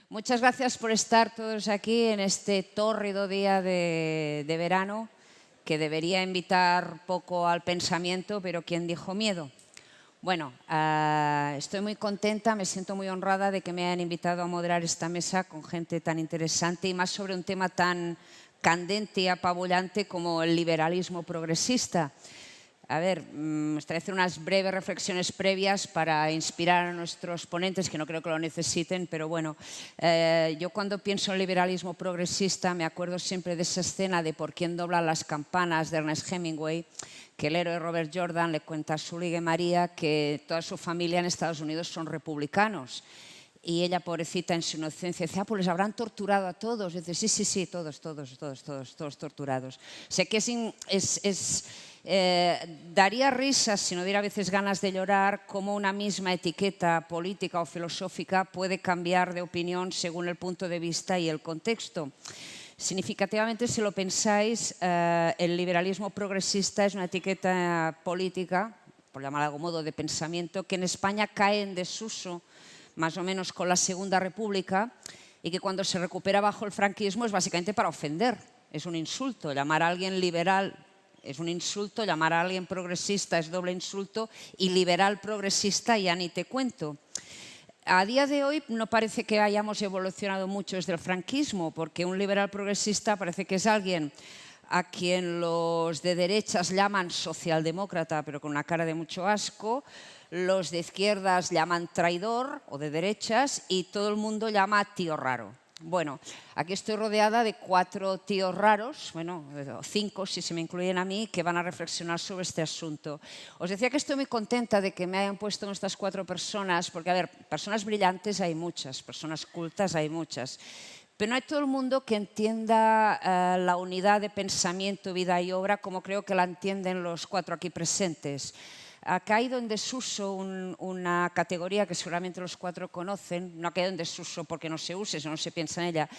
Muchas gracias por estar todos aquí en este tórrido día de verano que debería invitar poco al pensamiento, pero ¿quién dijo miedo? Bueno, estoy muy contenta, me siento muy honrada de que me hayan invitado a moderar esta mesa con gente tan interesante y más sobre un tema tan candente y apabullante como el liberalismo progresista. A ver, me gustaría hacer unas breves reflexiones previas para inspirar a nuestros ponentes, que no creo que lo necesiten, pero bueno, yo cuando pienso en liberalismo progresista me acuerdo siempre de esa escena de Por quién doblan las campanas de Ernest Hemingway, que el héroe Robert Jordan le cuenta a su ligue María que toda su familia en Estados Unidos son republicanos. Y ella, pobrecita, en su inocencia, dice, pues les habrán torturado a todos. Y dice, sí, todos torturados. Sé que daría risas, si no diera a veces ganas de llorar, cómo una misma etiqueta política o filosófica puede cambiar de opinión según el punto de vista y el contexto. Significativamente, si lo pensáis, el liberalismo progresista es una etiqueta política, por llamarlo de algún modo, de pensamiento, que en España cae en desuso más o menos con la Segunda República, y que cuando se recupera bajo el franquismo es básicamente para ofender. Es un insulto. Llamar a alguien liberal es un insulto, llamar a alguien progresista es doble insulto, y liberal progresista ya ni te cuento. A día de hoy no parece que hayamos evolucionado mucho desde el franquismo, porque un liberal progresista parece que es alguien a quien los de derechas llaman socialdemócrata, pero con una cara de mucho asco, los de izquierdas llaman traidor o de derechas, y todo el mundo llama tío raro. Bueno, aquí estoy rodeada de 4 tíos raros, bueno, 5 si se me incluyen a mí, que van a reflexionar sobre este asunto. Os decía que estoy muy contenta de que me hayan puesto en estas 4 personas, porque, a ver, personas brillantes hay muchas, personas cultas hay muchas, pero no hay todo el mundo que entienda la unidad de pensamiento, vida y obra como creo que la entienden los 4 aquí presentes. Ha caído en desuso una categoría que seguramente los 4 conocen, no ha caído en desuso porque no se use, no se piensa en ella,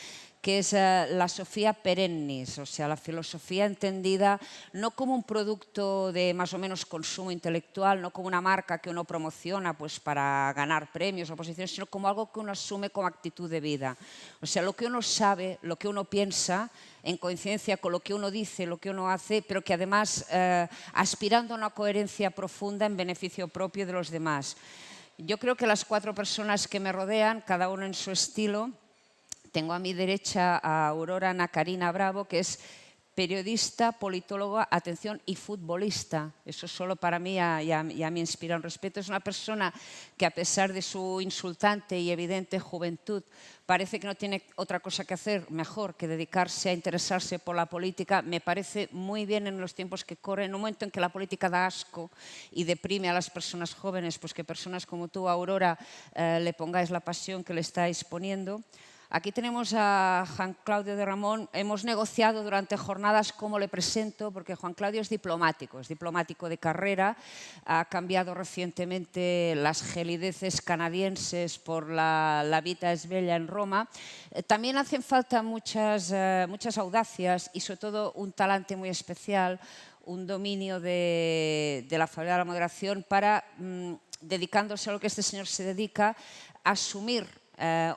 que es la Sofía perennis, o sea, la filosofía entendida no como un producto de más o menos consumo intelectual, no como una marca que uno promociona pues, para ganar premios o posiciones, sino como algo que uno asume como actitud de vida. O sea, lo que uno sabe, lo que uno piensa, en coincidencia con lo que uno dice, lo que uno hace, pero que además aspirando a una coherencia profunda en beneficio propio de los demás. Yo creo que las 4 personas que me rodean, cada uno en su estilo. Tengo a mi derecha a Aurora Nacarina Bravo, que es periodista, politóloga, atención, y futbolista. Eso solo para mí ya me inspira un respeto. Es una persona que, a pesar de su insultante y evidente juventud, parece que no tiene otra cosa que hacer mejor que dedicarse a interesarse por la política. Me parece muy bien en los tiempos que corren, en un momento en que la política da asco y deprime a las personas jóvenes, pues que personas como tú, Aurora, le pongáis la pasión que le estáis poniendo. Aquí tenemos a Juan Claudio de Ramón. Hemos negociado durante jornadas cómo le presento, porque Juan Claudio es diplomático de carrera, ha cambiado recientemente las gelideces canadienses por la vita es bella en Roma. También hacen falta muchas audacias y sobre todo un talante muy especial, un dominio de la facilidad de la moderación para, dedicándose a lo que este señor se dedica, asumir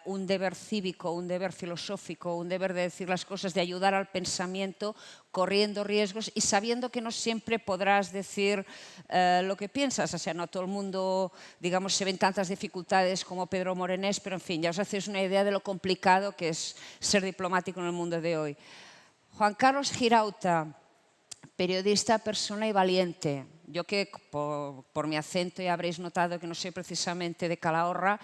un deber cívico, un deber filosófico, un deber de decir las cosas, de ayudar al pensamiento, corriendo riesgos y sabiendo que no siempre podrás decir lo que piensas. O sea, no todo el mundo, digamos, se ven tantas dificultades como Pedro Morenés, pero en fin, ya os hacéis una idea de lo complicado que es ser diplomático en el mundo de hoy. Juan Carlos Girauta, periodista, persona y valiente. Yo que por mi acento ya habréis notado que no soy precisamente de Calahorra,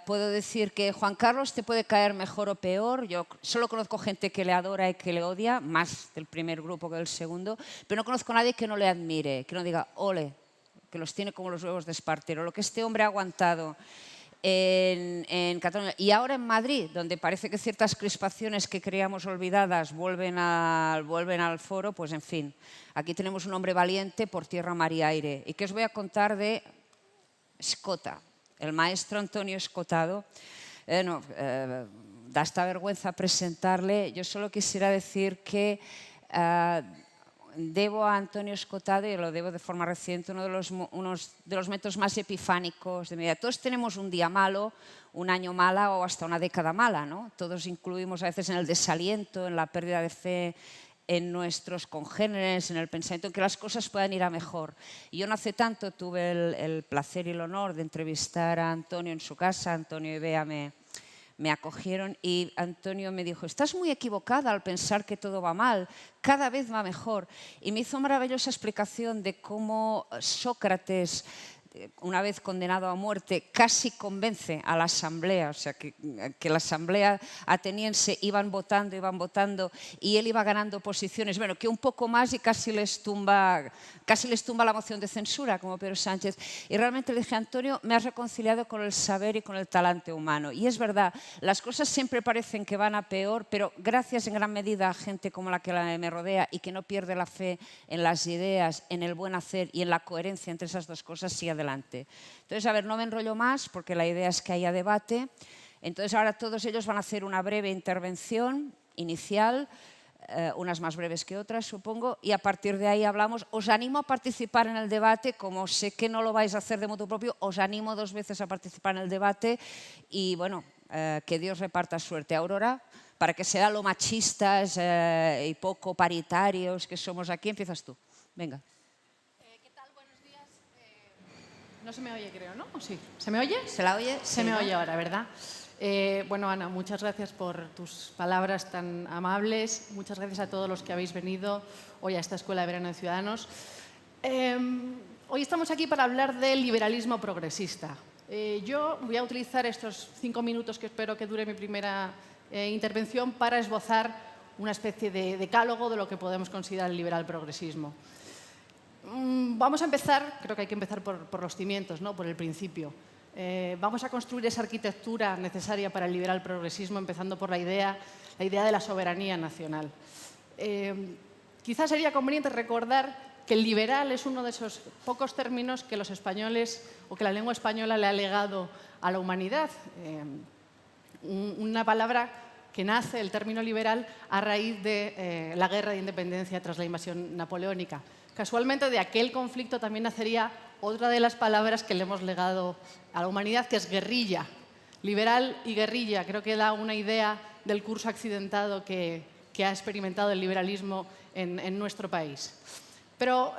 puedo decir que Juan Carlos te puede caer mejor o peor. Yo solo conozco gente que le adora y que le odia, más del primer grupo que del segundo, pero no conozco a nadie que no le admire, que no diga ole, que los tiene como los huevos de Espartero. Lo que este hombre ha aguantado en Cataluña y ahora en Madrid, donde parece que ciertas crispaciones que creíamos olvidadas vuelven al foro, pues en fin, aquí tenemos un hombre valiente por tierra, mar y aire. ¿Y qué os voy a contar de Escota? El maestro Antonio Escotado. Da hasta vergüenza presentarle. Yo solo quisiera decir que debo a Antonio Escotado, y lo debo de forma reciente, uno de los métodos más epifánicos de mi vida. Todos tenemos un día malo, un año mala o hasta una década mala, ¿no? Todos incluimos a veces en el desaliento, en la pérdida de fe en nuestros congéneres, en el pensamiento en que las cosas puedan ir a mejor. Y yo no hace tanto tuve el placer y el honor de entrevistar a Antonio en su casa. Antonio y Bea me acogieron y Antonio me dijo: estás muy equivocada al pensar que todo va mal, cada vez va mejor. Y me hizo maravillosa explicación de cómo Sócrates, una vez condenado a muerte, casi convence a la asamblea, o sea, que la asamblea ateniense iban votando y él iba ganando posiciones, bueno, que un poco más y casi les tumba la moción de censura, como Pedro Sánchez. Y realmente le dije: Antonio, me has reconciliado con el saber y con el talante humano. Y es verdad, las cosas siempre parecen que van a peor, pero gracias en gran medida a gente como la que me rodea y que no pierde la fe en las ideas, en el buen hacer y en la coherencia entre esas dos cosas, sigue adelante. Entonces, a ver, no me enrollo más porque la idea es que haya debate. Entonces, ahora todos ellos van a hacer una breve intervención inicial, unas más breves que otras, supongo, y a partir de ahí hablamos. Os animo a participar en el debate, como sé que no lo vais a hacer de motu propio, os animo 2 veces a participar en el debate y, bueno, que Dios reparta suerte. Aurora, para que sea lo machistas y poco paritarios que somos aquí, empiezas tú. Venga. No se me oye, creo, ¿no? ¿O sí? ¿Se me oye? ¿Se la oye? Se me oye ahora, ¿verdad? Bueno, Ana, muchas gracias por tus palabras tan amables. Muchas gracias a todos los que habéis venido hoy a esta Escuela de Verano de Ciudadanos. Hoy estamos aquí para hablar del liberalismo progresista. Yo voy a utilizar estos 5 minutos que espero que dure mi primera intervención para esbozar una especie de decálogo de lo que podemos considerar el liberal progresismo. Vamos a empezar, creo que hay que empezar por los cimientos, ¿no? Por el principio. Vamos a construir esa arquitectura necesaria para el liberal progresismo, empezando por la idea de la soberanía nacional. Quizás sería conveniente recordar que el liberal es uno de esos pocos términos que los españoles o que la lengua española le ha legado a la humanidad. Una palabra que nace, el término liberal, a raíz de la guerra de independencia tras la invasión napoleónica. Casualmente, de aquel conflicto también nacería otra de las palabras que le hemos legado a la humanidad, que es guerrilla. Liberal y guerrilla, creo que da una idea del curso accidentado que ha experimentado el liberalismo en nuestro país. Pero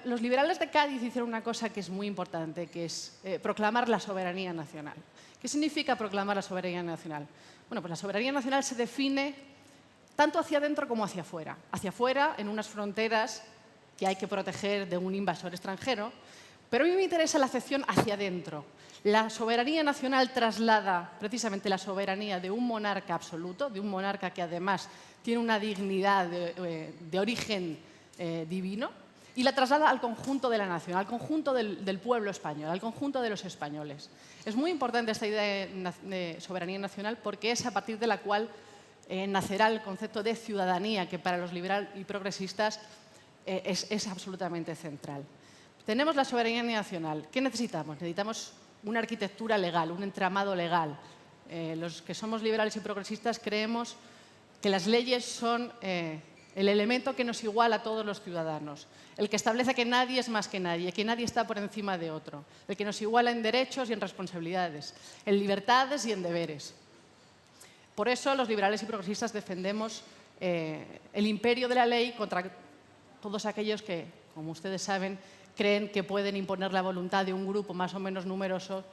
los liberales de Cádiz hicieron una cosa que es muy importante, que es proclamar la soberanía nacional. ¿Qué significa proclamar la soberanía nacional? Bueno, pues la soberanía nacional se define tanto hacia adentro como hacia afuera. Hacia afuera, en unas fronteras que hay que proteger de un invasor extranjero, pero a mí me interesa la acepción hacia adentro. La soberanía nacional traslada precisamente la soberanía de un monarca absoluto, de un monarca que además tiene una dignidad de origen divino, y la traslada al conjunto de la nación, al conjunto del pueblo español, al conjunto de los españoles. Es muy importante esta idea de soberanía nacional porque es a partir de la cual nacerá el concepto de ciudadanía, que para los liberales y progresistas es absolutamente central. Tenemos la soberanía nacional. ¿Qué necesitamos? Necesitamos una arquitectura legal, un entramado legal. Los que somos liberales y progresistas creemos que las leyes son el elemento que nos iguala a todos los ciudadanos, el que establece que nadie es más que nadie está por encima de otro, el que nos iguala en derechos y en responsabilidades, en libertades y en deberes. Por eso los liberales y progresistas defendemos el imperio de la ley contra todos aquellos que, como ustedes saben, creen que pueden imponer la voluntad de un grupo más o menos numeroso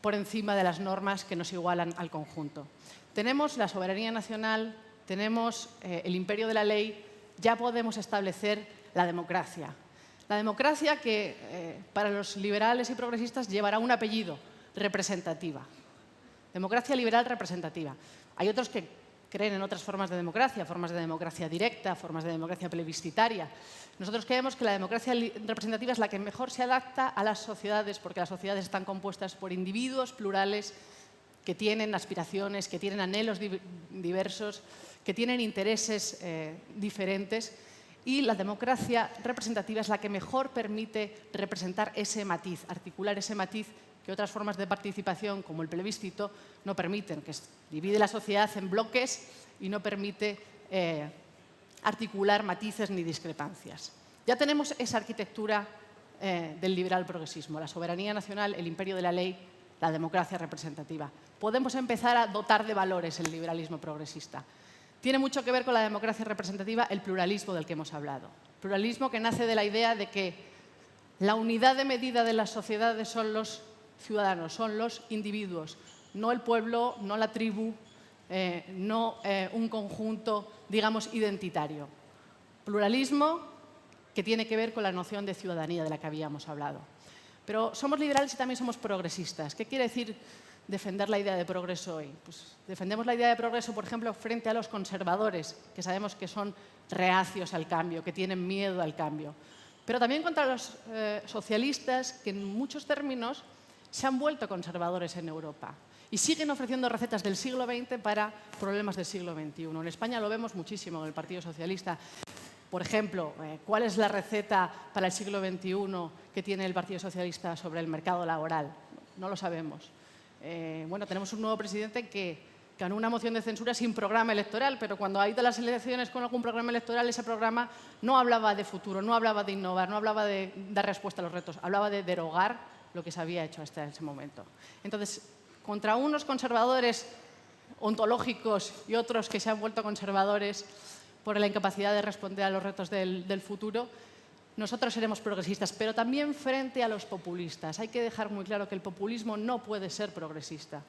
por encima de las normas que nos igualan al conjunto. Tenemos la soberanía nacional, tenemos el imperio de la ley, ya podemos establecer la democracia. La democracia que para los liberales y progresistas llevará un apellido, representativa. Democracia liberal representativa. Hay otros que creen en otras formas de democracia directa, formas de democracia plebiscitaria. Nosotros creemos que la democracia representativa es la que mejor se adapta a las sociedades, porque las sociedades están compuestas por individuos plurales que tienen aspiraciones, que tienen anhelos diversos, que tienen intereses diferentes, y la democracia representativa es la que mejor permite representar ese matiz, articular ese matiz que otras formas de participación, como el plebiscito, no permiten, que divide la sociedad en bloques y no permite articular matices ni discrepancias. Ya tenemos esa arquitectura del liberal progresismo, la soberanía nacional, el imperio de la ley, la democracia representativa. Podemos empezar a dotar de valores el liberalismo progresista. Tiene mucho que ver con la democracia representativa el pluralismo del que hemos hablado. Pluralismo que nace de la idea de que la unidad de medida de las sociedades son los ciudadanos, son los individuos, no el pueblo, no la tribu, no un conjunto, digamos, identitario. Pluralismo que tiene que ver con la noción de ciudadanía de la que habíamos hablado. Pero somos liberales y también somos progresistas. ¿Qué quiere decir defender la idea de progreso hoy? Pues defendemos la idea de progreso, por ejemplo, frente a los conservadores, que sabemos que son reacios al cambio, que tienen miedo al cambio. Pero también contra los socialistas, que en muchos términos se han vuelto conservadores en Europa y siguen ofreciendo recetas del siglo XX para problemas del siglo XXI. En España lo vemos muchísimo en el Partido Socialista. Por ejemplo, ¿cuál es la receta para el siglo XXI que tiene el Partido Socialista sobre el mercado laboral? No lo sabemos. Bueno, tenemos un nuevo presidente que ganó una moción de censura sin programa electoral, pero cuando ha ido a las elecciones con algún programa electoral, ese programa no hablaba de futuro, no hablaba de innovar, no hablaba de dar respuesta a los retos, hablaba de derogar lo que se había hecho hasta ese momento. Entonces, contra unos conservadores ontológicos y otros que se han vuelto conservadores por la incapacidad de responder a los retos del futuro, nosotros seremos progresistas, pero también frente a los populistas. Hay que dejar muy claro que el populismo no puede ser progresista,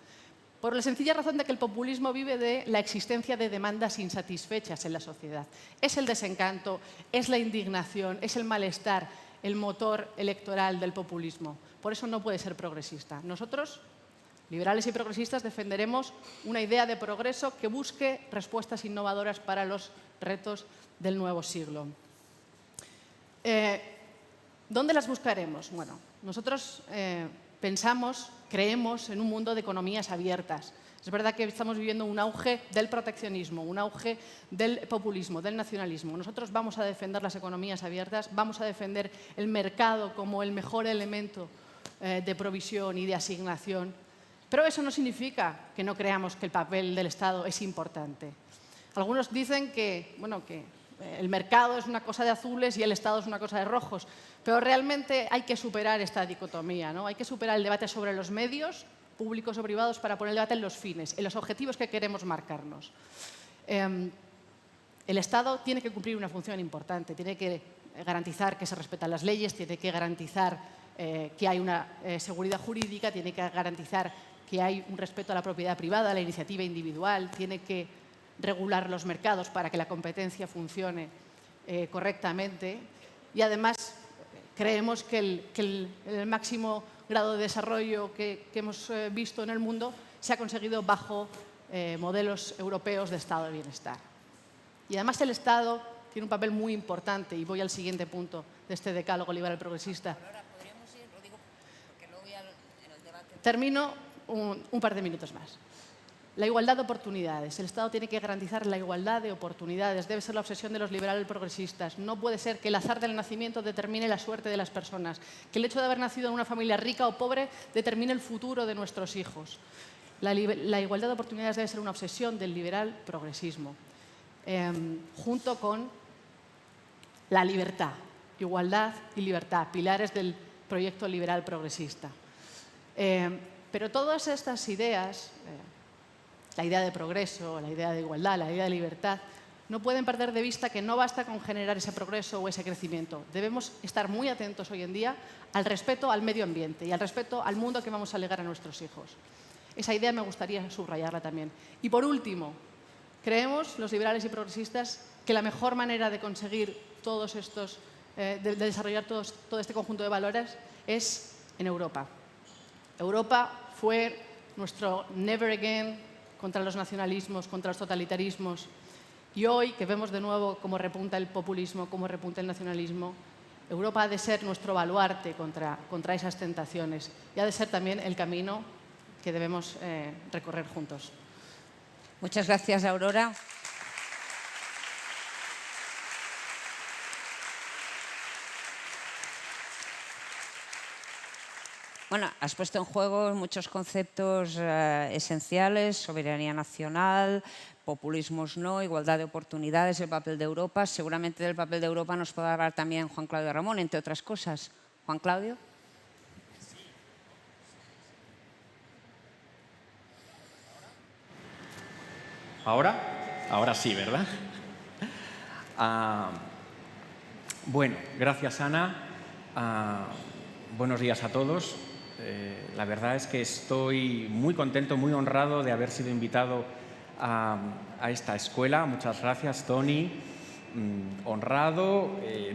por la sencilla razón de que el populismo vive de la existencia de demandas insatisfechas en la sociedad. Es el desencanto, es la indignación, es el malestar, el motor electoral del populismo. Por eso no puede ser progresista. Nosotros, liberales y progresistas, defenderemos una idea de progreso que busque respuestas innovadoras para los retos del nuevo siglo. ¿Dónde las buscaremos? Bueno, nosotros creemos en un mundo de economías abiertas. Es verdad que estamos viviendo un auge del proteccionismo, un auge del populismo, del nacionalismo. Nosotros vamos a defender las economías abiertas, vamos a defender el mercado como el mejor elemento de provisión y de asignación. Pero eso no significa que no creamos que el papel del Estado es importante. Algunos dicen que el mercado es una cosa de azules y el Estado es una cosa de rojos, pero realmente hay que superar esta dicotomía, ¿no? Hay que superar el debate sobre los medios, públicos o privados, para poner el debate en los fines, en los objetivos que queremos marcarnos. El Estado tiene que cumplir una función importante, tiene que garantizar que se respetan las leyes, tiene que garantizar que hay una seguridad jurídica, tiene que garantizar que hay un respeto a la propiedad privada, a la iniciativa individual, tiene que regular los mercados para que la competencia funcione correctamente y además creemos que el máximo grado de desarrollo que hemos visto en el mundo se ha conseguido bajo modelos europeos de estado de bienestar. Y además el Estado tiene un papel muy importante y voy al siguiente punto de este decálogo liberal progresista. Termino un par de minutos más. La igualdad de oportunidades. El Estado tiene que garantizar la igualdad de oportunidades. Debe ser la obsesión de los liberales progresistas. No puede ser que el azar del nacimiento determine la suerte de las personas, que el hecho de haber nacido en una familia rica o pobre determine el futuro de nuestros hijos. La igualdad de oportunidades debe ser una obsesión del liberal progresismo, junto con la libertad. Igualdad y libertad, pilares del proyecto liberal progresista. Pero todas estas ideas, la idea de progreso, la idea de igualdad, la idea de libertad, no pueden perder de vista que no basta con generar ese progreso o ese crecimiento. Debemos estar muy atentos hoy en día al respeto al medio ambiente y al respeto al mundo que vamos a legar a nuestros hijos. Esa idea me gustaría subrayarla también. Y por último, creemos, los liberales y progresistas, que la mejor manera de conseguir todos estos, de desarrollar todo este conjunto de valores es en Europa. Europa fue nuestro never again contra los nacionalismos, contra los totalitarismos. Y hoy, que vemos de nuevo cómo repunta el populismo, cómo repunta el nacionalismo, Europa ha de ser nuestro baluarte contra esas tentaciones y ha de ser también el camino que debemos recorrer juntos. Muchas gracias, Aurora. Bueno, has puesto en juego muchos conceptos esenciales: soberanía nacional, populismos no, igualdad de oportunidades, el papel de Europa. Seguramente del papel de Europa nos puede hablar también Juan Claudio Ramón, entre otras cosas. Juan Claudio. Ahora sí, ¿verdad? Bueno, gracias, Ana. Buenos días a todos. La verdad es que estoy muy contento, muy honrado de haber sido invitado a esta escuela. Muchas gracias, Tony. Honrado,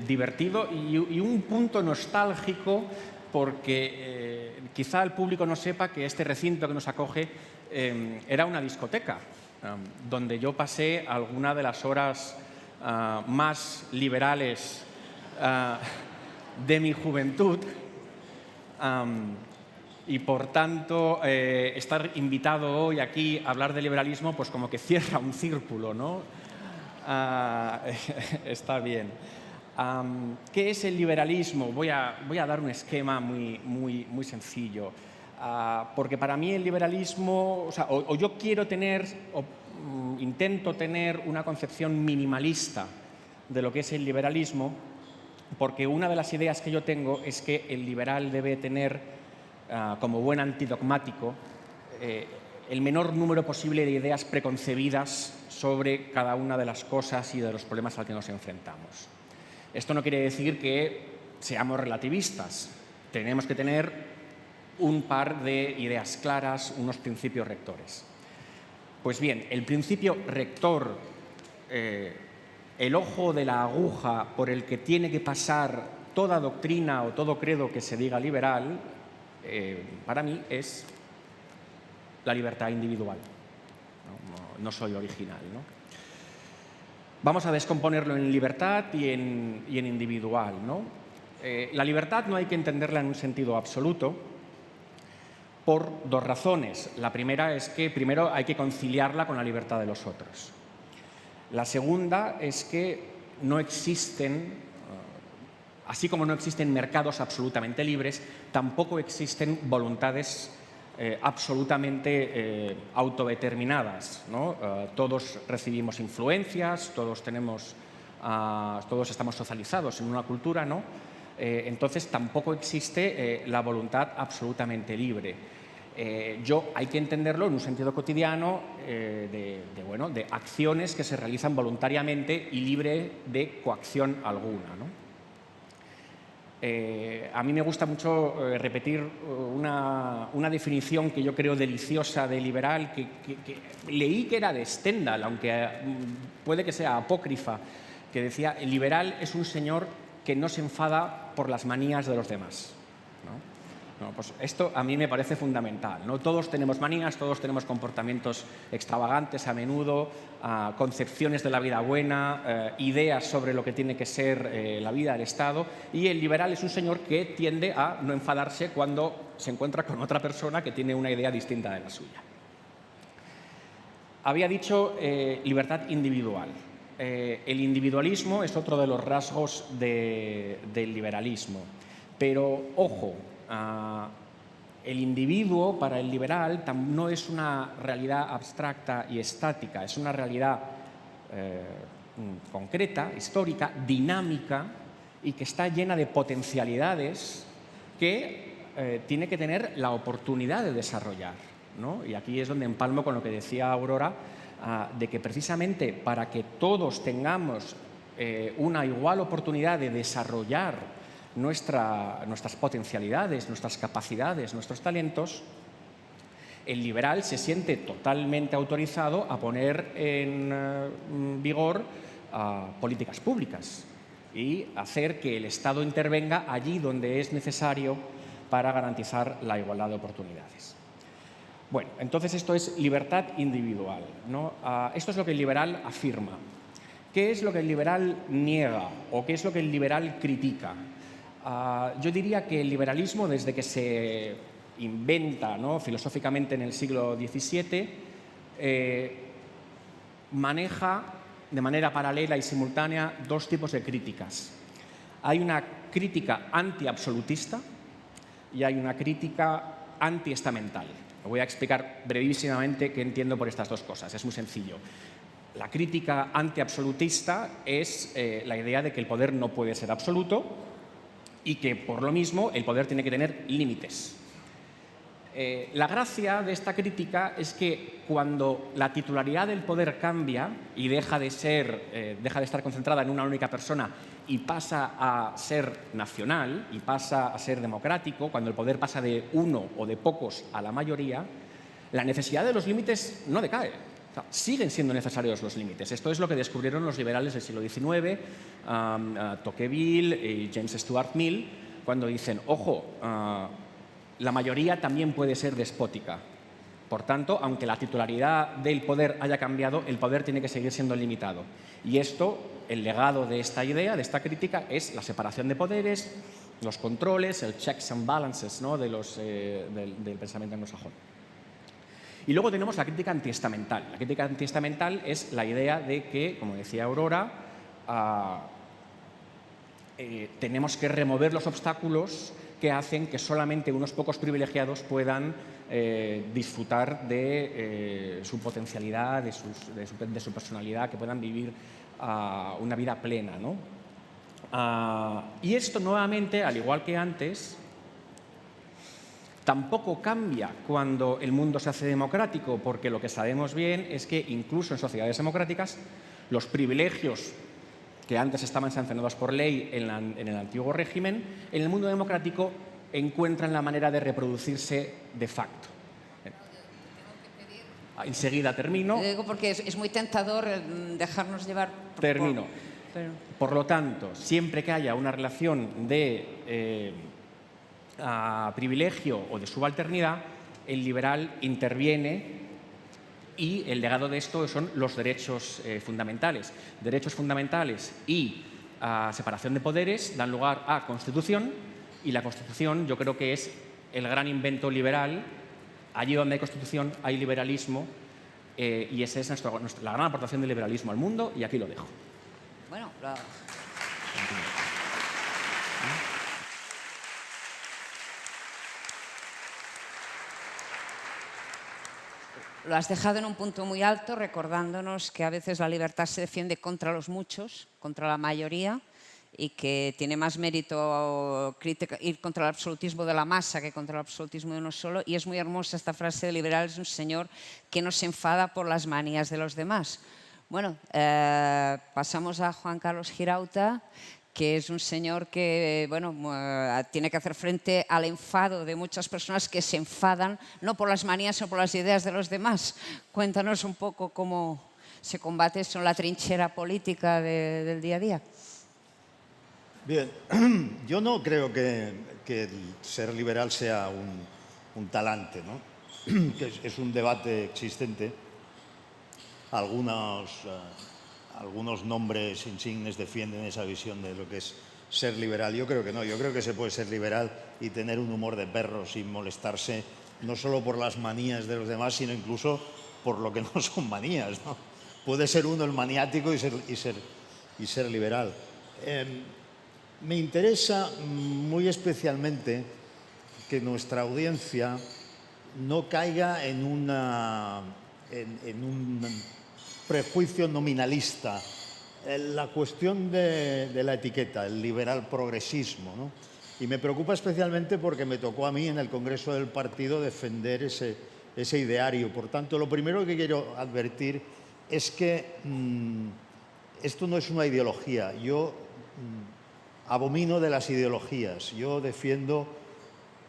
divertido y un punto nostálgico porque quizá el público no sepa que este recinto que nos acoge era una discoteca donde yo pasé algunas de las horas más liberales de mi juventud. Y por tanto, estar invitado hoy aquí a hablar de liberalismo, pues como que cierra un círculo, ¿no? Está bien. ¿Qué es el liberalismo? Voy a dar un esquema muy sencillo. Porque para mí el liberalismo, o yo quiero tener, intento tener una concepción minimalista de lo que es el liberalismo, porque una de las ideas que yo tengo es que el liberal debe tener como buen antidogmático el menor número posible de ideas preconcebidas sobre cada una de las cosas y de los problemas al que nos enfrentamos. Esto no quiere decir que seamos relativistas. Tenemos que tener un par de ideas claras, unos principios rectores. Pues bien, el principio rector, el ojo de la aguja por el que tiene que pasar toda doctrina o todo credo que se diga liberal, para mí es la libertad individual. No soy original, ¿no? Vamos a descomponerlo en libertad y en individual, ¿no? La libertad no hay que entenderla en un sentido absoluto por dos razones. La primera es que primero hay que conciliarla con la libertad de los otros. La segunda es que no existen, así como no existen mercados absolutamente libres, tampoco existen voluntades absolutamente autodeterminadas, ¿no? Todos recibimos influencias, todos estamos socializados en una cultura, ¿no? Entonces tampoco existe la voluntad absolutamente libre. Hay que entenderlo en un sentido cotidiano de acciones que se realizan voluntariamente y libre de coacción alguna, ¿no? A mí me gusta mucho repetir una definición que yo creo deliciosa de liberal, que leí que era de Stendhal, aunque puede que sea apócrifa, que decía: el liberal es un señor que no se enfada por las manías de los demás, ¿no? Pues esto a mí me parece fundamental, ¿no? Todos tenemos manías, todos tenemos comportamientos extravagantes a menudo, concepciones de la vida buena, ideas sobre lo que tiene que ser la vida del Estado, y el liberal es un señor que tiende a no enfadarse cuando se encuentra con otra persona que tiene una idea distinta de la suya. Había dicho libertad individual. El individualismo es otro de los rasgos del liberalismo, pero ojo, el individuo para el liberal no es una realidad abstracta y estática, es una realidad concreta, histórica, dinámica y que está llena de potencialidades que tiene que tener la oportunidad de desarrollar, ¿no? Y aquí es donde empalmo con lo que decía Aurora, de que precisamente para que todos tengamos una igual oportunidad de desarrollar nuestras potencialidades, nuestras capacidades, nuestros talentos, el liberal se siente totalmente autorizado a poner en vigor políticas públicas y hacer que el Estado intervenga allí donde es necesario para garantizar la igualdad de oportunidades. Bueno, entonces esto es libertad individual, ¿no? Esto es lo que el liberal afirma. ¿Qué es lo que el liberal niega o qué es lo que el liberal critica? Yo diría que el liberalismo, desde que se inventa, ¿no?, filosóficamente en el siglo XVII, maneja de manera paralela y simultánea dos tipos de críticas. Hay una crítica antiabsolutista y hay una crítica antiestamental. Lo voy a explicar brevísimamente qué entiendo por estas dos cosas. Es muy sencillo. La crítica antiabsolutista es la idea de que el poder no puede ser absoluto y que, por lo mismo, el poder tiene que tener límites. La gracia de esta crítica es que cuando la titularidad del poder cambia y deja de estar concentrada en una única persona y pasa a ser nacional y pasa a ser democrático, cuando el poder pasa de uno o de pocos a la mayoría, la necesidad de los límites no decae. O sea, siguen siendo necesarios los límites. Esto es lo que descubrieron los liberales del siglo XIX, Tocqueville y James Stuart Mill, cuando dicen, ojo, la mayoría también puede ser despótica. Por tanto, aunque la titularidad del poder haya cambiado, el poder tiene que seguir siendo limitado. Y esto, el legado de esta idea, de esta crítica, es la separación de poderes, los controles, el checks and balances, ¿no?, del pensamiento anglosajón. Y luego tenemos la crítica antiestamental. La crítica antiestamental es la idea de que, como decía Aurora, tenemos que remover los obstáculos que hacen que solamente unos pocos privilegiados puedan disfrutar de su potencialidad, de su personalidad, que puedan vivir una vida plena, ¿no? Y esto, nuevamente, al igual que antes, tampoco cambia cuando el mundo se hace democrático, porque lo que sabemos bien es que incluso en sociedades democráticas los privilegios que antes estaban sancionados por ley en el antiguo régimen, en el mundo democrático encuentran la manera de reproducirse de facto. Enseguida termino. Lo digo porque es muy tentador dejarnos llevar. Termino. Por lo tanto, siempre que haya una relación de privilegio o de subalternidad, el liberal interviene y el legado de esto son los derechos fundamentales. Derechos fundamentales y separación de poderes dan lugar a Constitución, y la Constitución yo creo que es el gran invento liberal. Allí donde hay Constitución hay liberalismo, y esa es la gran aportación del liberalismo al mundo, y aquí lo dejo. Bueno, lo has dejado en un punto muy alto, recordándonos que a veces la libertad se defiende contra los muchos, contra la mayoría, y que tiene más mérito ir contra el absolutismo de la masa que contra el absolutismo de uno solo. Y es muy hermosa esta frase de liberal, es un señor que no se enfada por las manías de los demás. Bueno, pasamos a Juan Carlos Girauta, que es un señor que tiene que hacer frente al enfado de muchas personas que se enfadan no por las manías o por las ideas de los demás. Cuéntanos un poco cómo se combate eso en la trinchera política del día a día. Bien, yo no creo que el ser liberal sea un talante, ¿no? Que es un debate existente. Algunos nombres insignes defienden esa visión de lo que es ser liberal. Yo creo que no. Yo creo que se puede ser liberal y tener un humor de perro sin molestarse no solo por las manías de los demás, sino incluso por lo que no son manías, ¿no? Puede ser uno el maniático y ser liberal. Me interesa muy especialmente que nuestra audiencia no caiga en un prejuicio nominalista. La cuestión de la etiqueta, el liberal progresismo, ¿no? Y me preocupa especialmente porque me tocó a mí en el Congreso del Partido defender ese ideario. Por tanto, lo primero que quiero advertir es que esto no es una ideología. Yo abomino de las ideologías. Yo defiendo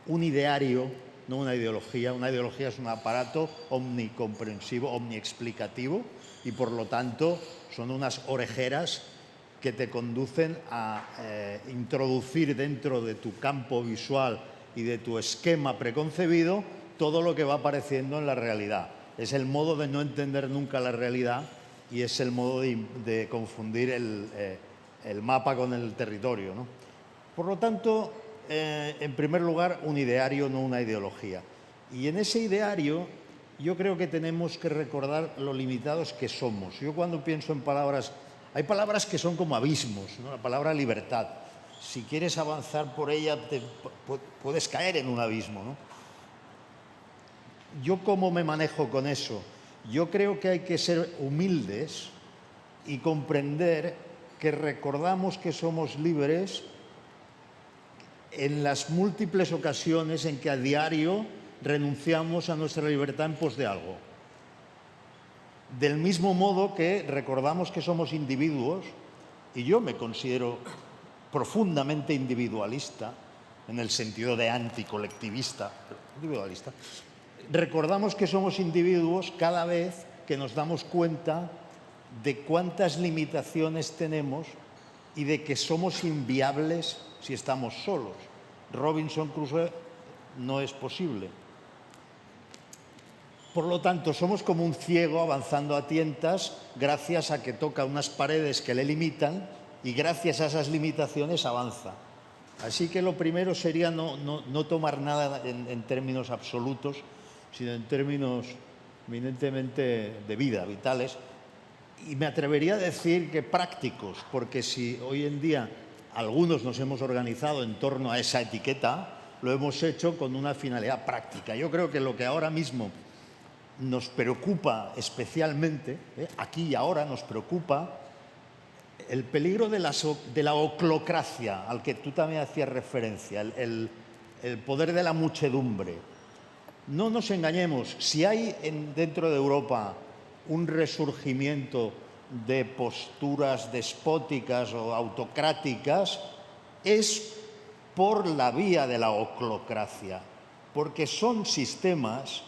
un ideario, no una ideología. Una ideología es un aparato omnicomprensivo, omniexplicativo, y por lo tanto son unas orejeras que te conducen a introducir dentro de tu campo visual y de tu esquema preconcebido todo lo que va apareciendo en la realidad. Es el modo de no entender nunca la realidad y es el modo de confundir el mapa con el territorio, ¿no? Por lo tanto, en primer lugar, un ideario, no una ideología. Y en ese ideario yo creo que tenemos que recordar lo limitados que somos. Yo cuando pienso en palabras, hay palabras que son como abismos, ¿no? La palabra libertad. Si quieres avanzar por ella, puedes caer en un abismo, ¿no? ¿Yo cómo me manejo con eso? Yo creo que hay que ser humildes y comprender que recordamos que somos libres en las múltiples ocasiones en que a diario renunciamos a nuestra libertad en pos de algo. Del mismo modo que recordamos que somos individuos, y yo me considero profundamente individualista, en el sentido de anticolectivista, pero individualista, recordamos que somos individuos cada vez que nos damos cuenta de cuántas limitaciones tenemos y de que somos inviables si estamos solos. Robinson Crusoe no es posible. Por lo tanto, somos como un ciego avanzando a tientas gracias a que toca unas paredes que le limitan y gracias a esas limitaciones avanza. Así que lo primero sería no tomar nada en términos absolutos, sino en términos eminentemente de vida, vitales. Y me atrevería a decir que prácticos, porque si hoy en día algunos nos hemos organizado en torno a esa etiqueta, lo hemos hecho con una finalidad práctica. Yo creo que lo que ahora mismo nos preocupa especialmente, aquí y ahora nos preocupa, el peligro de la oclocracia, al que tú también hacías referencia, el poder de la muchedumbre. No nos engañemos, si hay dentro de Europa un resurgimiento de posturas despóticas o autocráticas, es por la vía de la oclocracia, porque son sistemas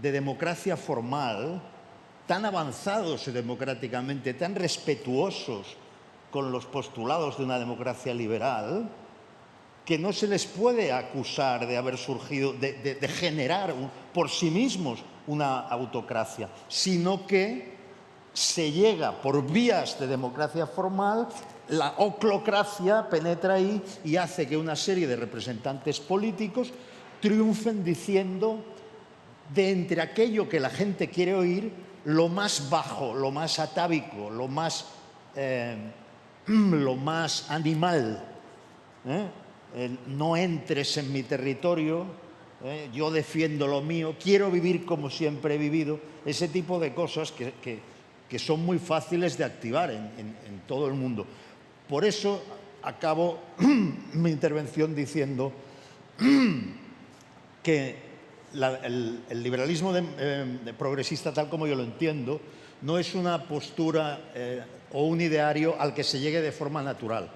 de democracia formal tan avanzados democráticamente, tan respetuosos con los postulados de una democracia liberal, que no se les puede acusar de haber surgido, de generar por sí mismos una autocracia, sino que se llega por vías de democracia formal, la oclocracia penetra ahí y hace que una serie de representantes políticos triunfen diciendo de entre aquello que la gente quiere oír, lo más bajo, lo más atávico, lo más animal. No entres en mi territorio, yo defiendo lo mío, quiero vivir como siempre he vivido, ese tipo de cosas que son muy fáciles de activar en todo el mundo. Por eso acabo mi intervención diciendo que el liberalismo progresista, tal como yo lo entiendo, no es una postura o un ideario al que se llegue de forma natural.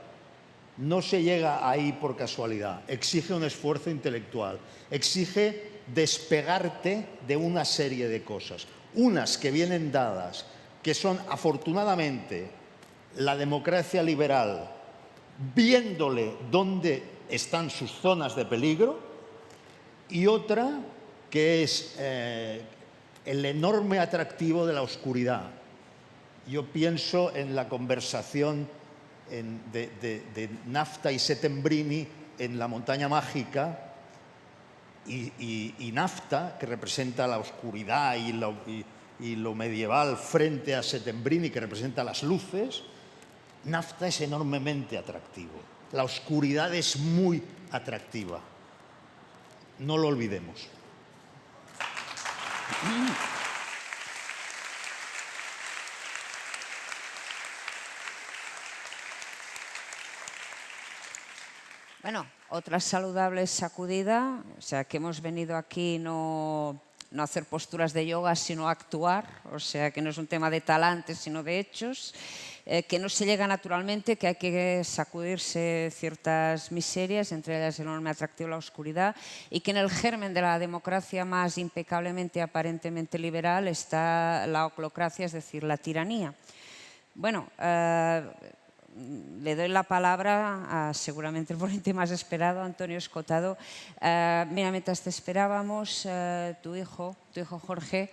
No se llega ahí por casualidad, exige un esfuerzo intelectual, exige despegarte de una serie de cosas, unas que vienen dadas, que son afortunadamente la democracia liberal, viéndole dónde están sus zonas de peligro, y otra que es el enorme atractivo de la oscuridad. Yo pienso en la conversación de Nafta y Settembrini en La montaña mágica, y Nafta, que representa la oscuridad y lo medieval, frente a Settembrini, que representa las luces. Nafta es enormemente atractivo. La oscuridad es muy atractiva. No lo olvidemos. Bueno, otra saludable sacudida, o sea, que hemos venido aquí no a hacer posturas de yoga, sino a actuar, o sea, que no es un tema de talantes, sino de hechos, que no se llega naturalmente, que hay que sacudirse ciertas miserias, entre ellas el enorme atractivo de la oscuridad, y que en el germen de la democracia más impecablemente, aparentemente liberal, está la oclocracia, es decir, la tiranía. Bueno, le doy la palabra a seguramente el ponente más esperado, Antonio Escotado. Mira, mientras te esperábamos, tu hijo Jorge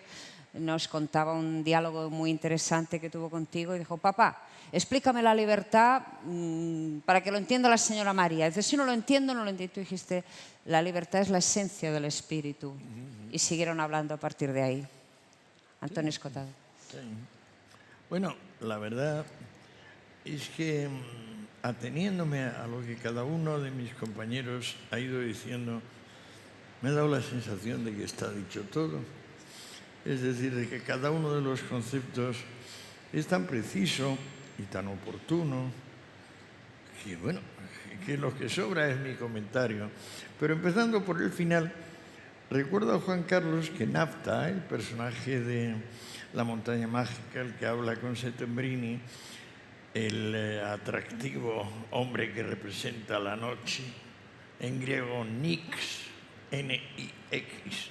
nos contaba un diálogo muy interesante que tuvo contigo y dijo: papá, explícame la libertad para que lo entienda la señora María. Dice: si no lo entiendo, no lo entiendo. Tú dijiste: la libertad es la esencia del espíritu. Y siguieron hablando a partir de ahí. Antonio Escotado. Sí. Bueno, la verdad es que, ateniéndome a lo que cada uno de mis compañeros ha ido diciendo, me ha dado la sensación de que está dicho todo. Es decir, de que cada uno de los conceptos es tan preciso y tan oportuno que, bueno, que lo que sobra es mi comentario. Pero empezando por el final, recuerdo a Juan Carlos que Nafta, el personaje de La montaña mágica, el que habla con Settembrini, el atractivo hombre que representa la noche, en griego Nix, N-I-X,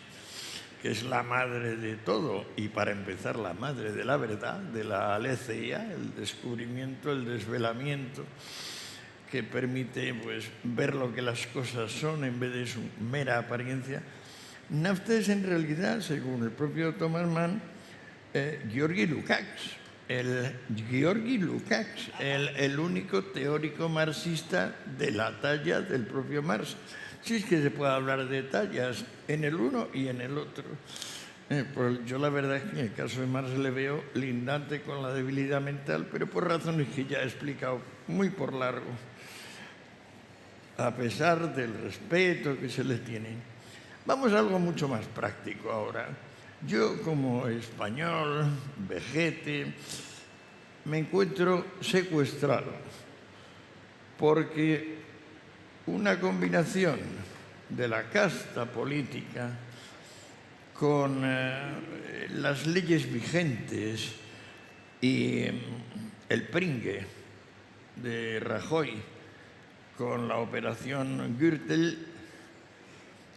que es la madre de todo, y para empezar la madre de la verdad, de la aletheia, el descubrimiento, el desvelamiento, que permite pues, ver lo que las cosas son en vez de su mera apariencia. Nafta es en realidad, según el propio Thomas Mann, Georgi Lukács, el único teórico marxista de la talla del propio Marx. Si es que se puede hablar de tallas en el uno y en el otro. Pues yo la verdad es que en el caso de Marx le veo lindante con la debilidad mental, pero por razones que ya he explicado muy por largo, a pesar del respeto que se le tiene. Vamos a algo mucho más práctico ahora. Yo, como español, vejete, me encuentro secuestrado porque una combinación de la casta política con las leyes vigentes y el pringue de Rajoy con la operación Gürtel,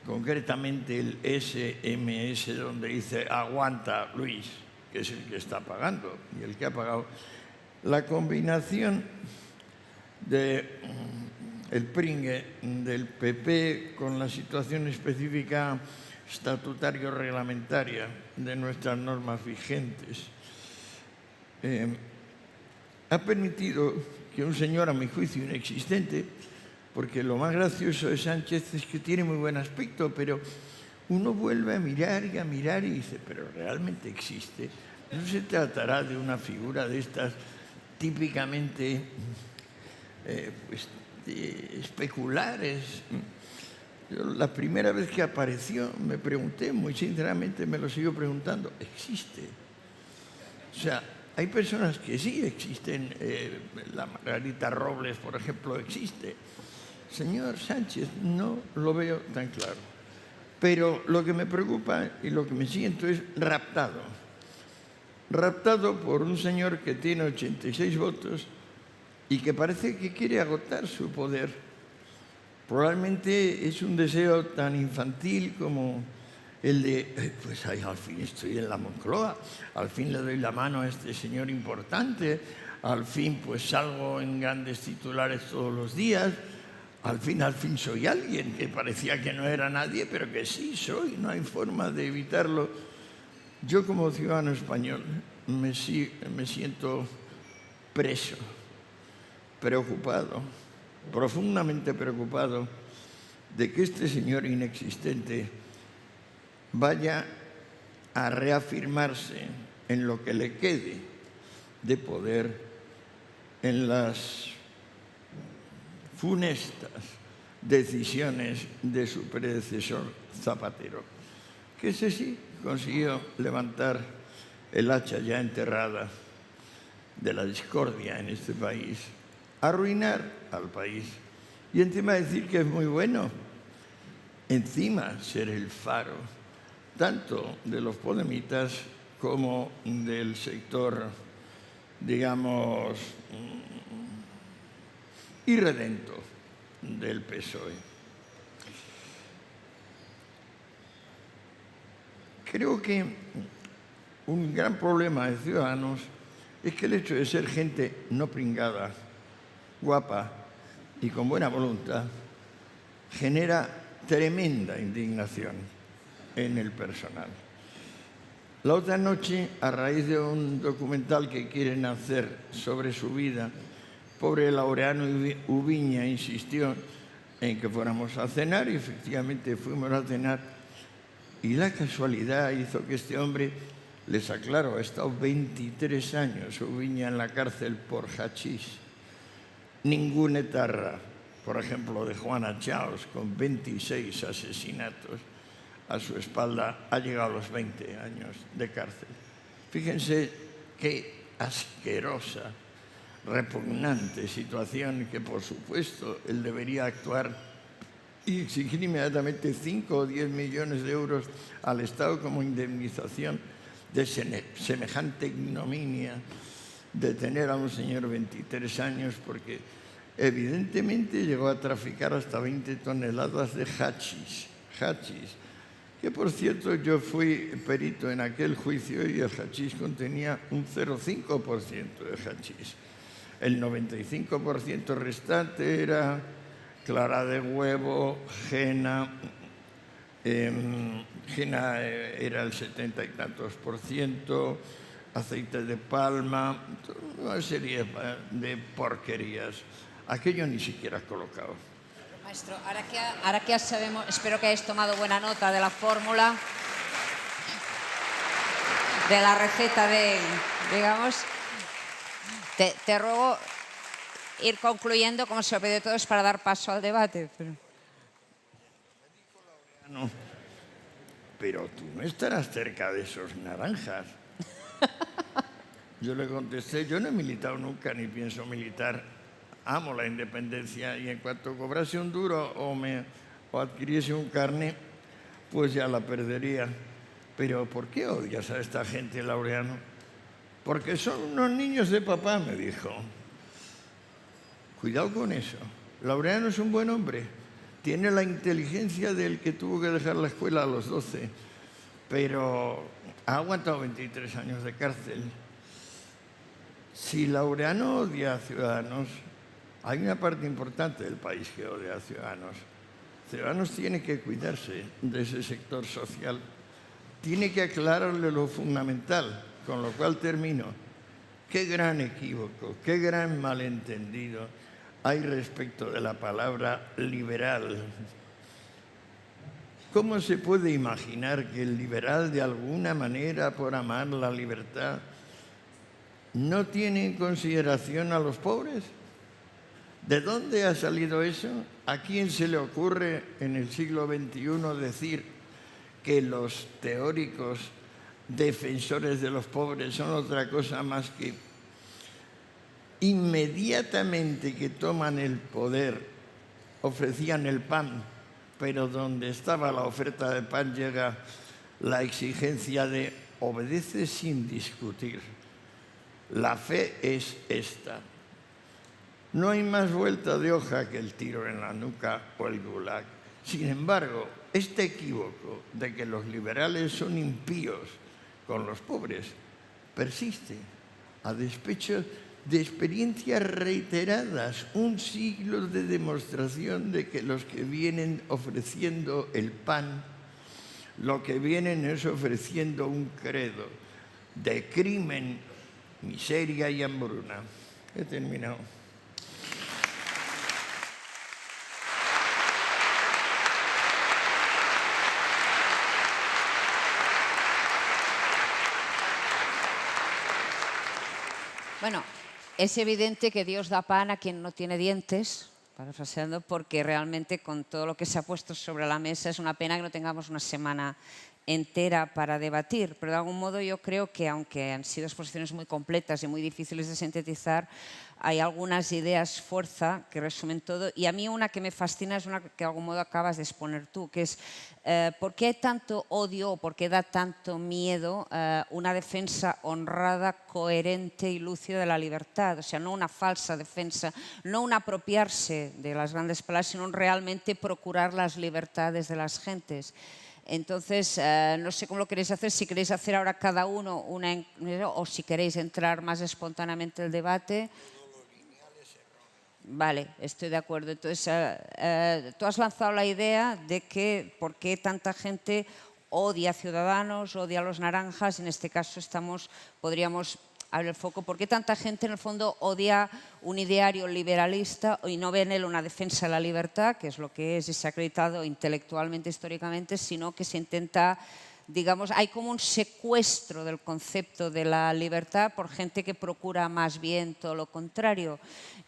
concretamente el SMS, donde dice aguanta Luis, que es el que está pagando y el que ha pagado, la combinación del pringue del PP con la situación específica estatutario-reglamentaria de nuestras normas vigentes ha permitido que un señor, a mi juicio, inexistente, porque lo más gracioso de Sánchez es que tiene muy buen aspecto, pero uno vuelve a mirar y dice, pero ¿realmente existe? ¿No se tratará de una figura de estas típicamente especulares? Yo, la primera vez que apareció me pregunté, muy sinceramente me lo sigo preguntando, ¿existe? O sea, hay personas que sí existen, la Margarita Robles, por ejemplo, existe. Señor Sánchez, no lo veo tan claro. Pero lo que me preocupa y lo que me siento es raptado. Raptado por un señor que tiene 86 votos y que parece que quiere agotar su poder. Probablemente es un deseo tan infantil como el de, pues ahí al fin estoy en la Moncloa, al fin le doy la mano a este señor importante, al fin pues salgo en grandes titulares todos los días, al fin soy alguien, que parecía que no era nadie, pero que sí soy, no hay forma de evitarlo. Yo como ciudadano español me siento preso, preocupado, profundamente preocupado de que este señor inexistente vaya a reafirmarse en lo que le quede de poder en las funestas decisiones de su predecesor Zapatero, que ese sí consiguió levantar el hacha ya enterrada de la discordia en este país, arruinar al país y encima decir que es muy bueno, encima ser el faro tanto de los podemitas como del sector, digamos, irredento del PSOE. Creo que un gran problema de Ciudadanos es que el hecho de ser gente no pringada, guapa y con buena voluntad genera tremenda indignación en el personal. La otra noche, a raíz de un documental que quieren hacer sobre su vida, pobre Laureano Ubiña insistió en que fuéramos a cenar y efectivamente fuimos a cenar y la casualidad hizo que este hombre, les aclaro, ha estado 23 años Ubiña en la cárcel por hachís. Ningún etarra, por ejemplo, de Juana Chaos, con 26 asesinatos a su espalda, ha llegado a los 20 años de cárcel. Fíjense qué asquerosa, repugnante situación que, por supuesto, él debería actuar y exigir inmediatamente 5 o 10 millones de euros al Estado como indemnización de semejante ignominia de tener a un señor 23 años, porque evidentemente llegó a traficar hasta 20 toneladas de hachís, que por cierto yo fui perito en aquel juicio y el hachís contenía un 0,5% de hachís. El 95% restante era clara de huevo, henna, henna era el 70 y tantos %, aceite de palma, una serie de porquerías. Aquello ni siquiera colocado. Maestro, ahora que ya sabemos, espero que hayáis tomado buena nota de la fórmula, de la receta digamos. Te ruego ir concluyendo, como se lo pedido a todos, para dar paso al debate. Pero tú no estarás cerca de esos naranjas. Yo le contesté, yo no he militado nunca ni pienso militar. Amo la independencia y en cuanto cobrase un duro o adquiriese un carné, pues ya la perdería. Pero ¿por qué odias a esta gente, Laureano? Porque son unos niños de papá, me dijo. Cuidado con eso. Laureano es un buen hombre. Tiene la inteligencia del que tuvo que dejar la escuela a los 12, pero ha aguantado 23 años de cárcel. Si Laureano odia a Ciudadanos, hay una parte importante del país que odia a Ciudadanos. Ciudadanos tiene que cuidarse de ese sector social. Tiene que aclararle lo fundamental, con lo cual termino. Qué gran equívoco, qué gran malentendido hay respecto de la palabra liberal. ¿Cómo se puede imaginar que el liberal, de alguna manera, por amar la libertad, no tiene en consideración a los pobres? ¿De dónde ha salido eso? ¿A quién se le ocurre en el siglo XXI decir que los teóricos defensores de los pobres son otra cosa más que inmediatamente que toman el poder ofrecían el pan, pero donde estaba la oferta de pan llega la exigencia de obedece sin discutir? La fe es esta. No hay más vuelta de hoja que el tiro en la nuca o el gulag. Sin embargo, este equívoco de que los liberales son impíos con los pobres persiste a despecho de experiencias reiteradas, un siglo de demostración de que los que vienen ofreciendo el pan, lo que vienen es ofreciendo un credo de crimen, miseria y hambruna. He terminado. Bueno, es evidente que Dios da pan a quien no tiene dientes, parafraseando, porque realmente con todo lo que se ha puesto sobre la mesa es una pena que no tengamos una semana entera para debatir, pero de algún modo yo creo que, aunque han sido exposiciones muy completas y muy difíciles de sintetizar, hay algunas ideas fuerza que resumen todo, y a mí una que me fascina es una que de algún modo acabas de exponer tú, que es ¿por qué hay tanto odio o por qué da tanto miedo una defensa honrada, coherente y lúcida de la libertad? O sea, no una falsa defensa, no un apropiarse de las grandes palabras, sino realmente procurar las libertades de las gentes. Entonces, no sé cómo lo queréis hacer, si queréis hacer ahora cada uno una, o si queréis entrar más espontáneamente en el debate. Vale, estoy de acuerdo. Entonces, tú has lanzado la idea de que por qué tanta gente odia a Ciudadanos, odia a los naranjas, en este caso podríamos abrir el foco, ¿por qué tanta gente en el fondo odia un ideario liberalista y no ve en él una defensa de la libertad, que es lo que es y se ha acreditado intelectualmente, históricamente, sino que se intenta, digamos, hay como un secuestro del concepto de la libertad por gente que procura más bien todo lo contrario?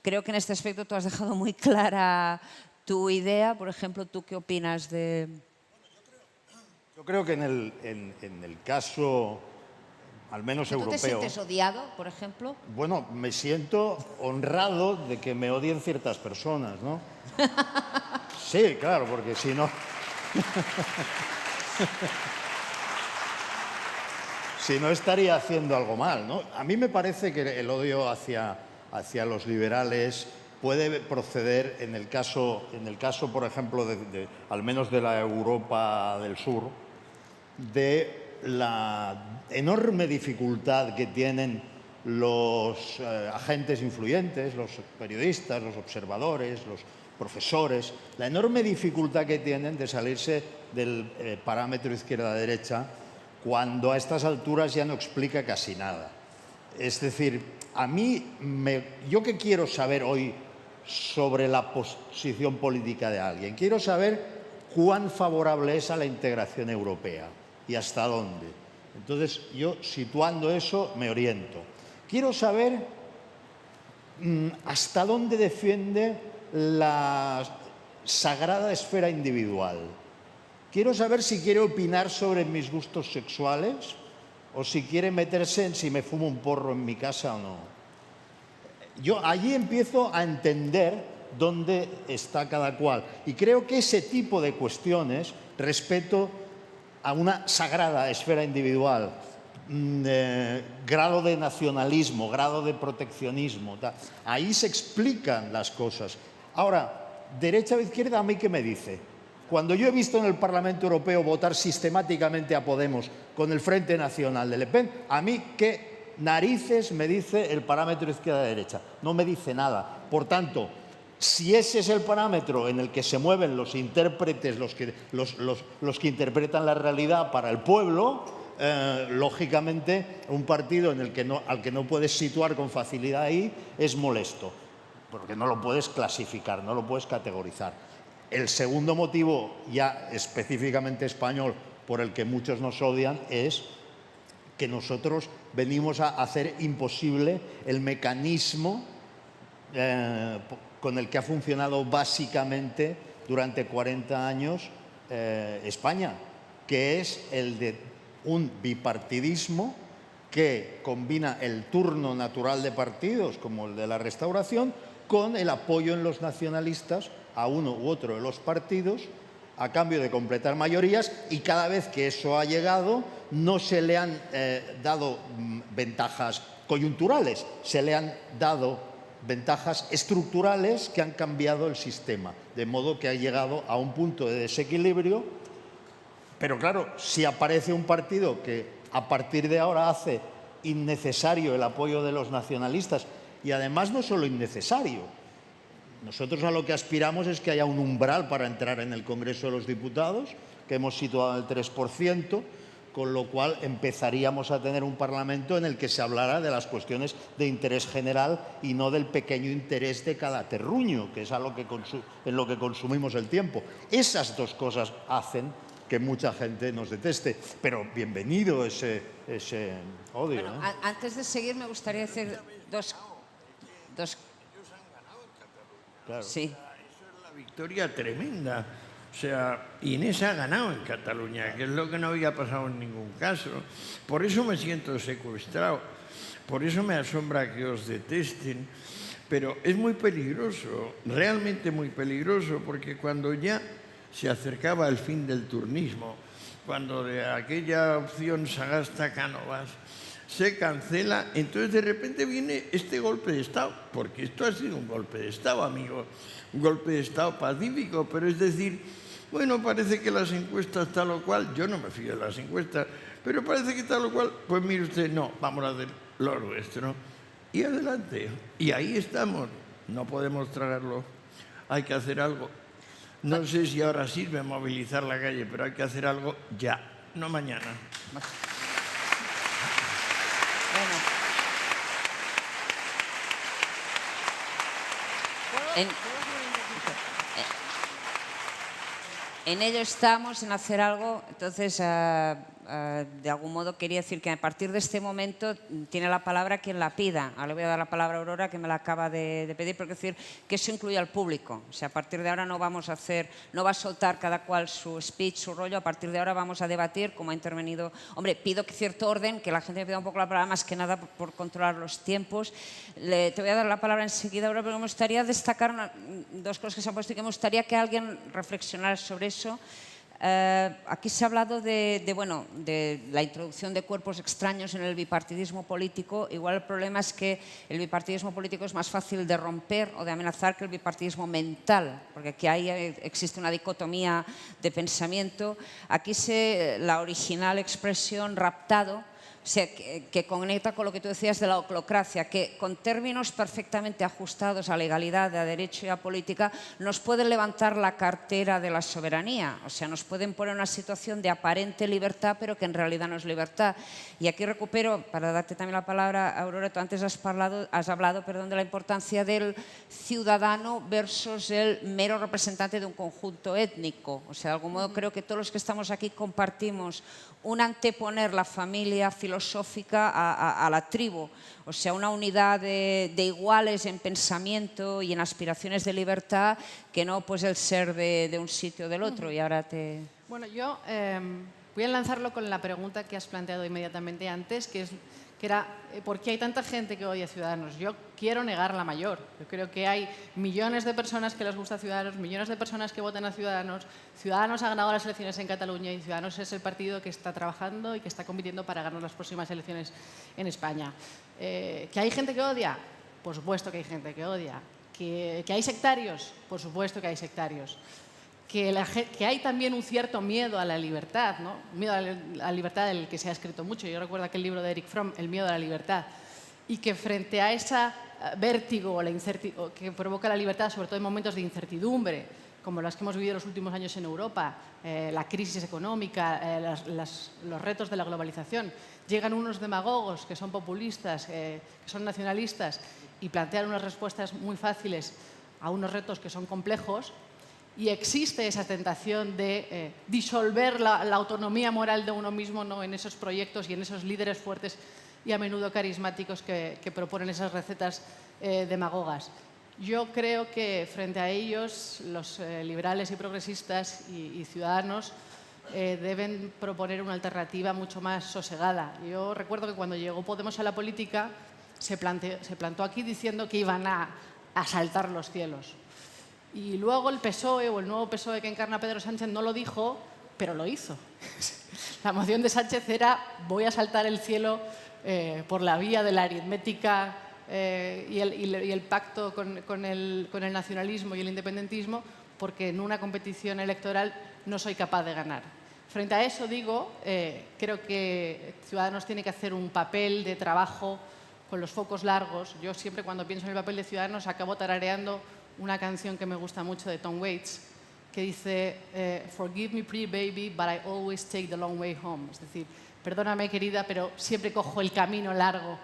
Creo que en este aspecto tú has dejado muy clara tu idea. Por ejemplo, ¿tú qué opinas de...? Yo creo que en el caso al menos ¿Tú te europeo. sientes odiado, por ejemplo? Bueno, me siento honrado de que me odien ciertas personas, ¿no? Sí, claro, porque si no... si no estaría haciendo algo mal, ¿no? A mí me parece que el odio hacia los liberales puede proceder en el caso por ejemplo, al menos de la Europa del Sur, de la enorme dificultad que tienen los agentes influyentes, los periodistas, los observadores, los profesores, la enorme dificultad que tienen de salirse del parámetro izquierda-derecha cuando a estas alturas ya no explica casi nada. Es decir, yo qué quiero saber hoy sobre la posición política de alguien. Quiero saber cuán favorable es a la integración europea y hasta dónde. Entonces, yo situando eso me oriento. Quiero saber hasta dónde defiende la sagrada esfera individual. Quiero saber si quiere opinar sobre mis gustos sexuales o si quiere meterse en si me fumo un porro en mi casa o no. Yo allí empiezo a entender dónde está cada cual. Y creo que ese tipo de cuestiones, respeto a una sagrada esfera individual, grado de nacionalismo, grado de proteccionismo, ahí se explican las cosas. Ahora, derecha o izquierda, ¿a mí qué me dice? Cuando yo he visto en el Parlamento Europeo votar sistemáticamente a Podemos con el Frente Nacional de Le Pen, ¿a mí qué narices me dice el parámetro izquierda-derecha? No me dice nada. Por tanto, si ese es el parámetro en el que se mueven los intérpretes, los que interpretan la realidad para el pueblo, lógicamente un partido al que no puedes situar con facilidad ahí es molesto, porque no lo puedes clasificar, no lo puedes categorizar. El segundo motivo, ya específicamente español, por el que muchos nos odian, es que nosotros venimos a hacer imposible el mecanismo con el que ha funcionado básicamente durante 40 años España, que es el de un bipartidismo que combina el turno natural de partidos, como el de la Restauración, con el apoyo en los nacionalistas a uno u otro de los partidos a cambio de completar mayorías, y cada vez que eso ha llegado no se le han dado ventajas coyunturales, se le han dado ventajas estructurales que han cambiado el sistema, de modo que ha llegado a un punto de desequilibrio. Pero claro, si aparece un partido que a partir de ahora hace innecesario el apoyo de los nacionalistas, y además no solo innecesario, nosotros a lo que aspiramos es que haya un umbral para entrar en el Congreso de los Diputados, que hemos situado en el 3%, con lo cual empezaríamos a tener un Parlamento en el que se hablara de las cuestiones de interés general y no del pequeño interés de cada terruño, que es en lo que consumimos el tiempo. Esas dos cosas hacen que mucha gente nos deteste, pero bienvenido ese odio. Bueno, antes de seguir me gustaría decir dos. Claro. Sí. Eso es la victoria tremenda. O sea, Inés ha ganado en Cataluña, que es lo que no había pasado en ningún caso. Por eso me siento secuestrado, por eso me asombra que os detesten. Pero es muy peligroso, realmente muy peligroso, porque cuando ya se acercaba el fin del turnismo, cuando de aquella opción Sagasta-Cánovas se cancela, entonces de repente viene este golpe de Estado, porque esto ha sido un golpe de Estado, amigo, un golpe de Estado pacífico, pero es decir, bueno, parece que las encuestas tal o cual, yo no me fío de las encuestas, pero parece que tal o cual, pues mire usted, no, vamos a hacer lo nuestro, y adelante, y ahí estamos, no podemos tragarlo, hay que hacer algo. No sé si ahora sirve movilizar la calle, pero hay que hacer algo ya, no mañana. En ello estamos, en hacer algo. Entonces, de algún modo quería decir que a partir de este momento tiene la palabra quien la pida. Ahora le voy a dar la palabra a Aurora, que me la acaba de pedir, porque decir que eso incluye al público. O sea, a partir de ahora no vamos a hacer, no va a soltar cada cual su speech, su rollo. A partir de ahora vamos a debatir, como ha intervenido. Hombre, pido que cierto orden, que la gente me pida un poco la palabra, más que nada por controlar los tiempos. Te voy a dar la palabra enseguida, Aurora, pero me gustaría destacar dos cosas que se han puesto y que me gustaría que alguien reflexionara sobre eso. Aquí se ha hablado de la introducción de cuerpos extraños en el bipartidismo político. Igual el problema es que el bipartidismo político es más fácil de romper o de amenazar que el bipartidismo mental, porque aquí existe una dicotomía de pensamiento. Aquí la original expresión raptado, o sea, que conecta con lo que tú decías de la oclocracia, que con términos perfectamente ajustados a legalidad, a derecho y a política, nos pueden levantar la cartera de la soberanía. O sea, nos pueden poner en una situación de aparente libertad, pero que en realidad no es libertad. Y aquí recupero, para darte también la palabra, Aurora, tú antes has hablado de la importancia del ciudadano versus el mero representante de un conjunto étnico. O sea, de algún modo creo que todos los que estamos aquí compartimos un anteponer la familia filosófica a la tribu, o sea, una unidad de iguales en pensamiento y en aspiraciones de libertad, que no pues el ser de un sitio o del otro. Y ahora te... Bueno, yo voy a lanzarlo con la pregunta que has planteado inmediatamente antes, que era ¿por qué hay tanta gente que odia a Ciudadanos? Yo quiero negar la mayor. Yo creo que hay millones de personas que les gusta Ciudadanos, millones de personas que votan a Ciudadanos. Ciudadanos ha ganado las elecciones en Cataluña y Ciudadanos es el partido que está trabajando y que está compitiendo para ganar las próximas elecciones en España. ¿Que hay gente que odia? Por supuesto que hay gente que odia. ¿Que hay sectarios? Por supuesto que hay sectarios. Que hay también un cierto miedo a la libertad, ¿no? Miedo a la libertad del que se ha escrito mucho. Yo recuerdo aquel libro de Eric Fromm, El miedo a la libertad. Y que frente a ese vértigo que provoca la libertad, sobre todo en momentos de incertidumbre, como las que hemos vivido los últimos años en Europa, la crisis económica, los retos de la globalización, llegan unos demagogos que son populistas, que son nacionalistas, y plantean unas respuestas muy fáciles a unos retos que son complejos. Y existe esa tentación de disolver la autonomía moral de uno mismo, ¿no?, en esos proyectos y en esos líderes fuertes y a menudo carismáticos que proponen esas recetas demagogas. Yo creo que frente a ellos, los liberales y progresistas y ciudadanos deben proponer una alternativa mucho más sosegada. Yo recuerdo que cuando llegó Podemos a la política se plantó aquí diciendo que iban a asaltar los cielos. Y luego el PSOE o el nuevo PSOE que encarna Pedro Sánchez no lo dijo, pero lo hizo. La moción de Sánchez era voy a saltar el cielo por la vía de la aritmética y el pacto con el nacionalismo y el independentismo, porque en una competición electoral no soy capaz de ganar. Frente a eso digo, creo que Ciudadanos tiene que hacer un papel de trabajo con los focos largos. Yo siempre cuando pienso en el papel de Ciudadanos acabo tarareando una canción que me gusta mucho de Tom Waits, que dice Forgive me pretty baby, but I always take the long way home. Es decir, perdóname querida, pero siempre cojo el camino largo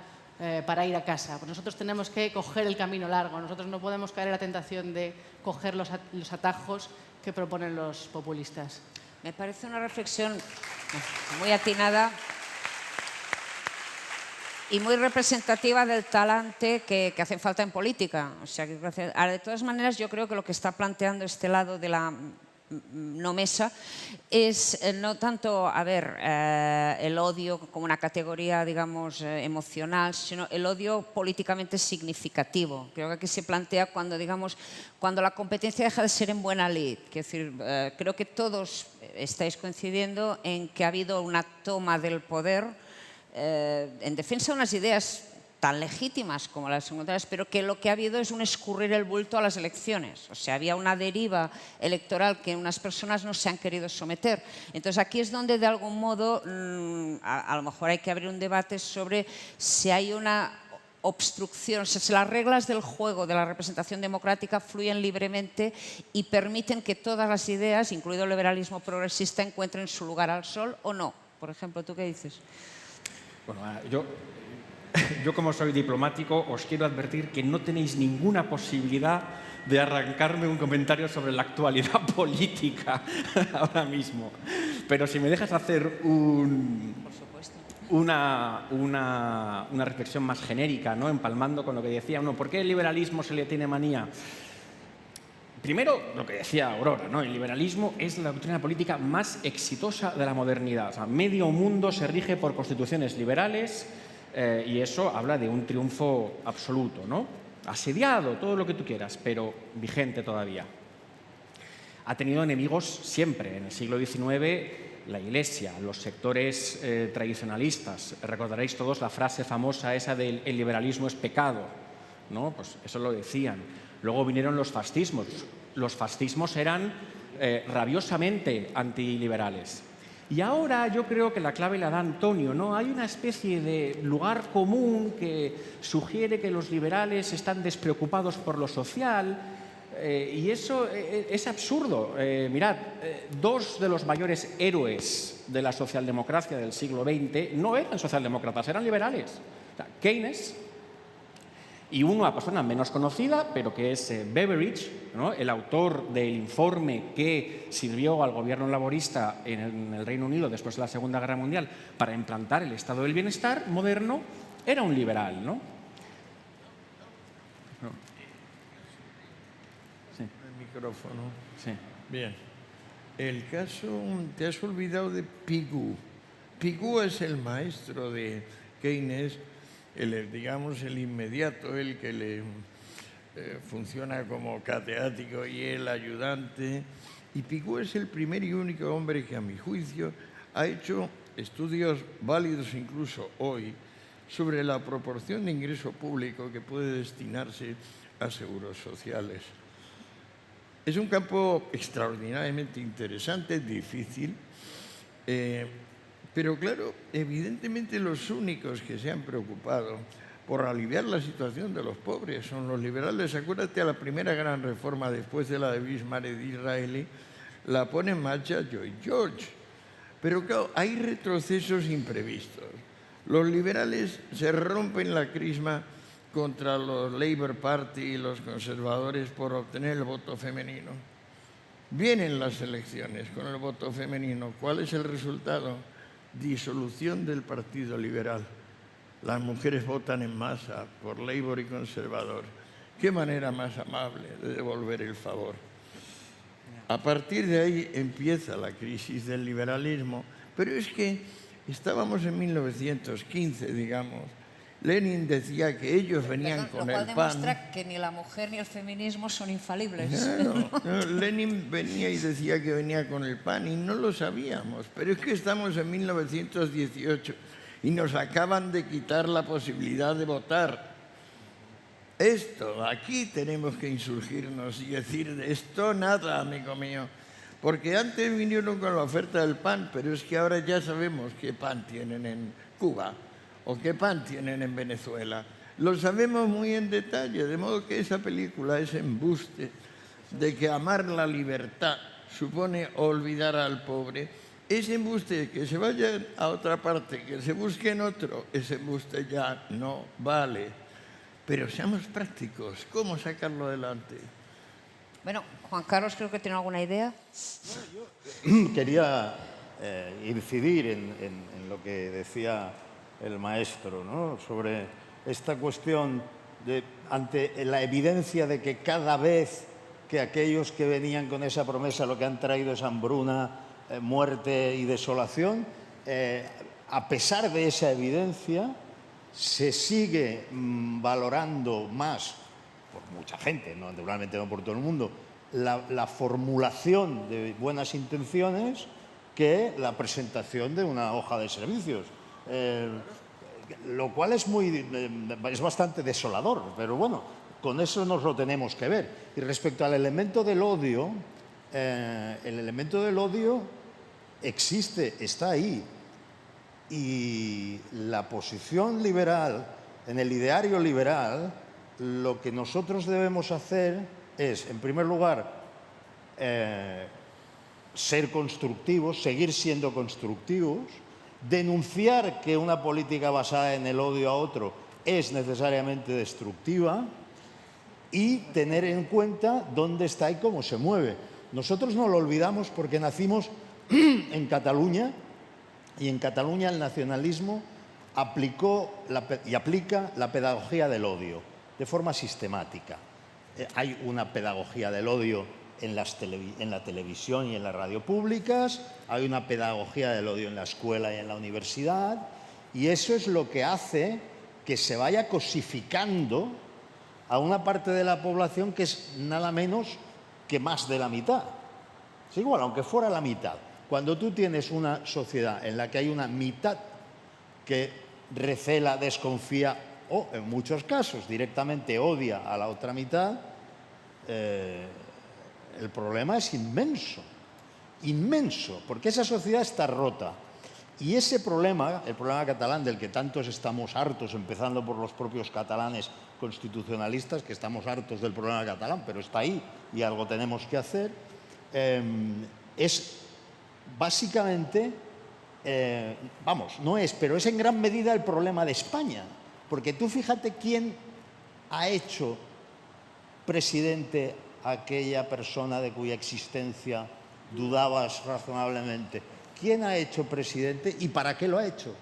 para ir a casa. Pues nosotros tenemos que coger el camino largo. Nosotros no podemos caer en la tentación de coger los atajos que proponen los populistas. Me parece una reflexión muy atinada y muy representativa del talante que hace falta en política. O sea, de todas maneras, yo creo que lo que está planteando este lado de la no mesa es no tanto, el odio como una categoría, digamos, emocional, sino el odio políticamente significativo. Creo que aquí se plantea cuando la competencia deja de ser en buena lid. Es decir, creo que todos estáis coincidiendo en que ha habido una toma del poder en defensa de unas ideas tan legítimas como las secundarias, pero que lo que ha habido es un escurrir el bulto a las elecciones. O sea, había una deriva electoral que unas personas no se han querido someter. Entonces, aquí es donde, de algún modo, a lo mejor hay que abrir un debate sobre si hay una obstrucción, o sea, si las reglas del juego de la representación democrática fluyen libremente y permiten que todas las ideas, incluido el liberalismo progresista, encuentren su lugar al sol o no. Por ejemplo, ¿tú qué dices? Bueno, yo yo como soy diplomático os quiero advertir que no tenéis ninguna posibilidad de arrancarme un comentario sobre la actualidad política ahora mismo. Pero si me dejas hacer una reflexión más genérica, ¿no? Empalmando con lo que decía uno, ¿por qué el liberalismo se le tiene manía? Primero, lo que decía Aurora, ¿no? El liberalismo es la doctrina política más exitosa de la modernidad. O sea, medio mundo se rige por constituciones liberales y eso habla de un triunfo absoluto, ¿no? Asediado, todo lo que tú quieras, pero vigente todavía. Ha tenido enemigos siempre. En el siglo XIX, la Iglesia, los sectores tradicionalistas. Recordaréis todos la frase famosa esa del "el liberalismo es pecado", ¿no? Pues eso lo decían. Luego vinieron los fascismos. Los fascismos eran rabiosamente antiliberales. Y ahora yo creo que la clave la da Antonio, ¿no? Hay una especie de lugar común que sugiere que los liberales están despreocupados por lo social y eso es absurdo. Mirad, dos de los mayores héroes de la socialdemocracia del siglo XX no eran socialdemócratas, eran liberales. O sea, Keynes y una persona menos conocida, pero que es Beveridge, ¿no? El autor del informe que sirvió al gobierno laborista en el Reino Unido después de la Segunda Guerra Mundial para implantar el estado del bienestar moderno, era un liberal, ¿no? Sí. El micrófono. Sí. Bien. El caso, te has olvidado de Pigou. Pigou es el maestro de Keynes, digamos el inmediato, el que le funciona como catedrático y el ayudante. Y Pigou es el primer y único hombre que, a mi juicio, ha hecho estudios válidos incluso hoy sobre la proporción de ingreso público que puede destinarse a seguros sociales. Es un campo extraordinariamente interesante, difícil, pero claro, evidentemente los únicos que se han preocupado por aliviar la situación de los pobres son los liberales. Acuérdate, a la primera gran reforma después de la de Bismarck y Disraeli, la pone en marcha Lloyd George. Pero claro, hay retrocesos imprevistos. Los liberales se rompen la crisma contra los Labour Party y los conservadores por obtener el voto femenino. Vienen las elecciones con el voto femenino. ¿Cuál es el resultado? Disolución del Partido Liberal. Las mujeres votan en masa por Labour y conservador. ¿Qué manera más amable de devolver el favor? A partir de ahí empieza la crisis del liberalismo, pero es que estábamos en 1915, digamos. Lenin decía que ellos venían con el pan. Lo cual demuestra que ni la mujer ni el feminismo son infalibles. No, Lenin venía y decía que venía con el pan y no lo sabíamos. Pero es que estamos en 1918 y nos acaban de quitar la posibilidad de votar. Aquí tenemos que insurgirnos y decir de esto nada, amigo mío. Porque antes vinieron con la oferta del pan, pero es que ahora ya sabemos qué pan tienen en Cuba o qué pan tienen en Venezuela. Lo sabemos muy en detalle, de modo que esa película, ese embuste de que amar la libertad supone olvidar al pobre, ese embuste que se vaya a otra parte, que se busque en otro, ese embuste ya no vale. Pero seamos prácticos, ¿cómo sacarlo adelante? Bueno, Juan Carlos creo que tiene alguna idea. Quería incidir en lo que decía el maestro, ¿no? Sobre esta cuestión ante la evidencia de que cada vez que aquellos que venían con esa promesa lo que han traído es hambruna, muerte y desolación, a pesar de esa evidencia, se sigue valorando más, por mucha gente, ¿no? Naturalmente no por todo el mundo, la formulación de buenas intenciones que la presentación de una hoja de servicios. Lo cual es bastante desolador, pero bueno, con eso nos lo tenemos que ver. Y respecto al elemento del odio, el elemento del odio existe, está ahí. Y la posición liberal, en el ideario liberal, lo que nosotros debemos hacer es, en primer lugar, ser constructivos, seguir siendo constructivos, denunciar que una política basada en el odio a otro es necesariamente destructiva y tener en cuenta dónde está y cómo se mueve. Nosotros no lo olvidamos porque nacimos en Cataluña y en Cataluña el nacionalismo aplicó y aplica la pedagogía del odio de forma sistemática. Hay una pedagogía del odio en la televisión y en las radio públicas, hay una pedagogía del odio en la escuela y en la universidad, y eso es lo que hace que se vaya cosificando a una parte de la población que es nada menos que más de la mitad. Es igual, aunque fuera la mitad. Cuando tú tienes una sociedad en la que hay una mitad que recela, desconfía o, en muchos casos, directamente odia a la otra mitad, el problema es inmenso, inmenso, porque esa sociedad está rota. Y ese problema, el problema catalán del que tantos estamos hartos, empezando por los propios catalanes constitucionalistas, que estamos hartos del problema catalán, pero está ahí y algo tenemos que hacer, es básicamente, pero es en gran medida el problema de España. Porque tú fíjate quién ha hecho presidente a aquella persona de cuya existencia dudabas razonablemente. ¿Quién ha hecho presidente y para qué lo ha hecho?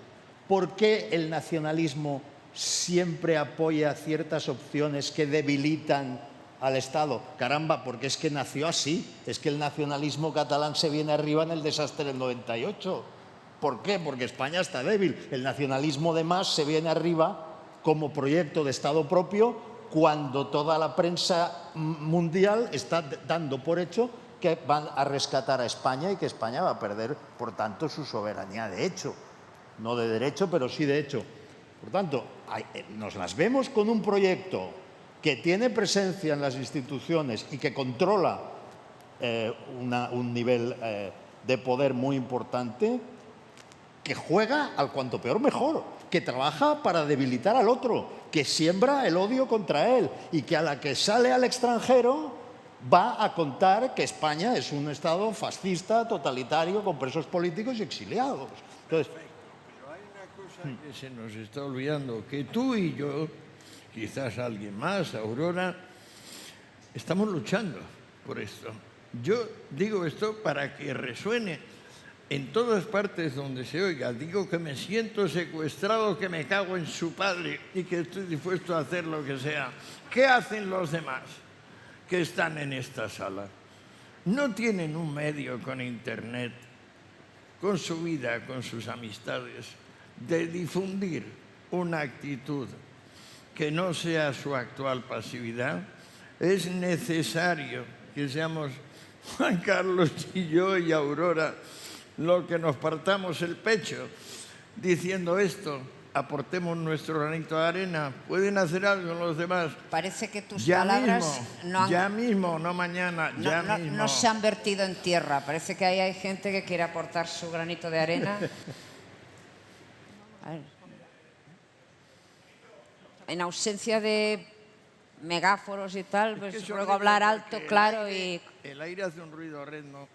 ¿Por qué el nacionalismo siempre apoya ciertas opciones que debilitan al Estado? Caramba, porque es que nació así. Es que el nacionalismo catalán se viene arriba en el desastre del 98. ¿Por qué? Porque España está débil. El nacionalismo de Mas se viene arriba como proyecto de Estado propio cuando toda la prensa mundial está dando por hecho que van a rescatar a España y que España va a perder, por tanto, su soberanía de hecho. No de derecho, pero sí de hecho. Por tanto, nos las vemos con un proyecto que tiene presencia en las instituciones y que controla un nivel de poder muy importante, que juega al cuanto peor mejor, que trabaja para debilitar al otro, que siembra el odio contra él y que a la que sale al extranjero va a contar que España es un Estado fascista, totalitario, con presos políticos y exiliados. Entonces, pero hay una cosa que se nos está olvidando, que tú y yo, quizás alguien más, Aurora, estamos luchando por esto. Yo digo esto para que resuene en todas partes donde se oiga. Digo que me siento secuestrado, que me cago en su padre y que estoy dispuesto a hacer lo que sea. ¿Qué hacen los demás que están en esta sala? No tienen un medio con internet, con su vida, con sus amistades, de difundir una actitud que no sea su actual pasividad. Es necesario que seamos Juan Carlos y yo y Aurora lo que nos partamos el pecho diciendo esto, aportemos nuestro granito de arena. ¿Pueden hacer algo los demás? Parece que tus ya palabras mismo, ya mismo, no mañana, mismo. No se han vertido en tierra. Parece que ahí hay gente que quiere aportar su granito de arena. A ver. En ausencia de megáfonos y tal, pues ruego hablar alto, claro y... El aire hace un ruido horrendo.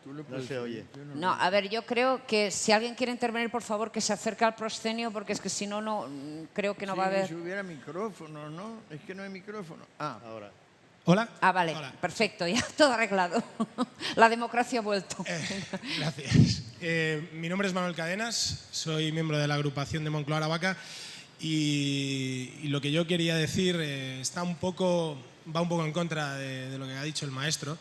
no se oye. No, a ver, yo creo que si alguien quiere intervenir, por favor, que se acerque al proscenio, porque es que si no, creo que no va a haber... Si hubiera micrófono, ¿no? Es que no hay micrófono. Ah, Ahora. Hola. Ah, vale, Hola. perfecto, ya todo arreglado. La democracia ha vuelto. Gracias. Mi nombre es Manuel Cadenas, soy miembro de la agrupación de Moncloa Aravaca y lo que yo quería decir va un poco en contra de lo que ha dicho el maestro.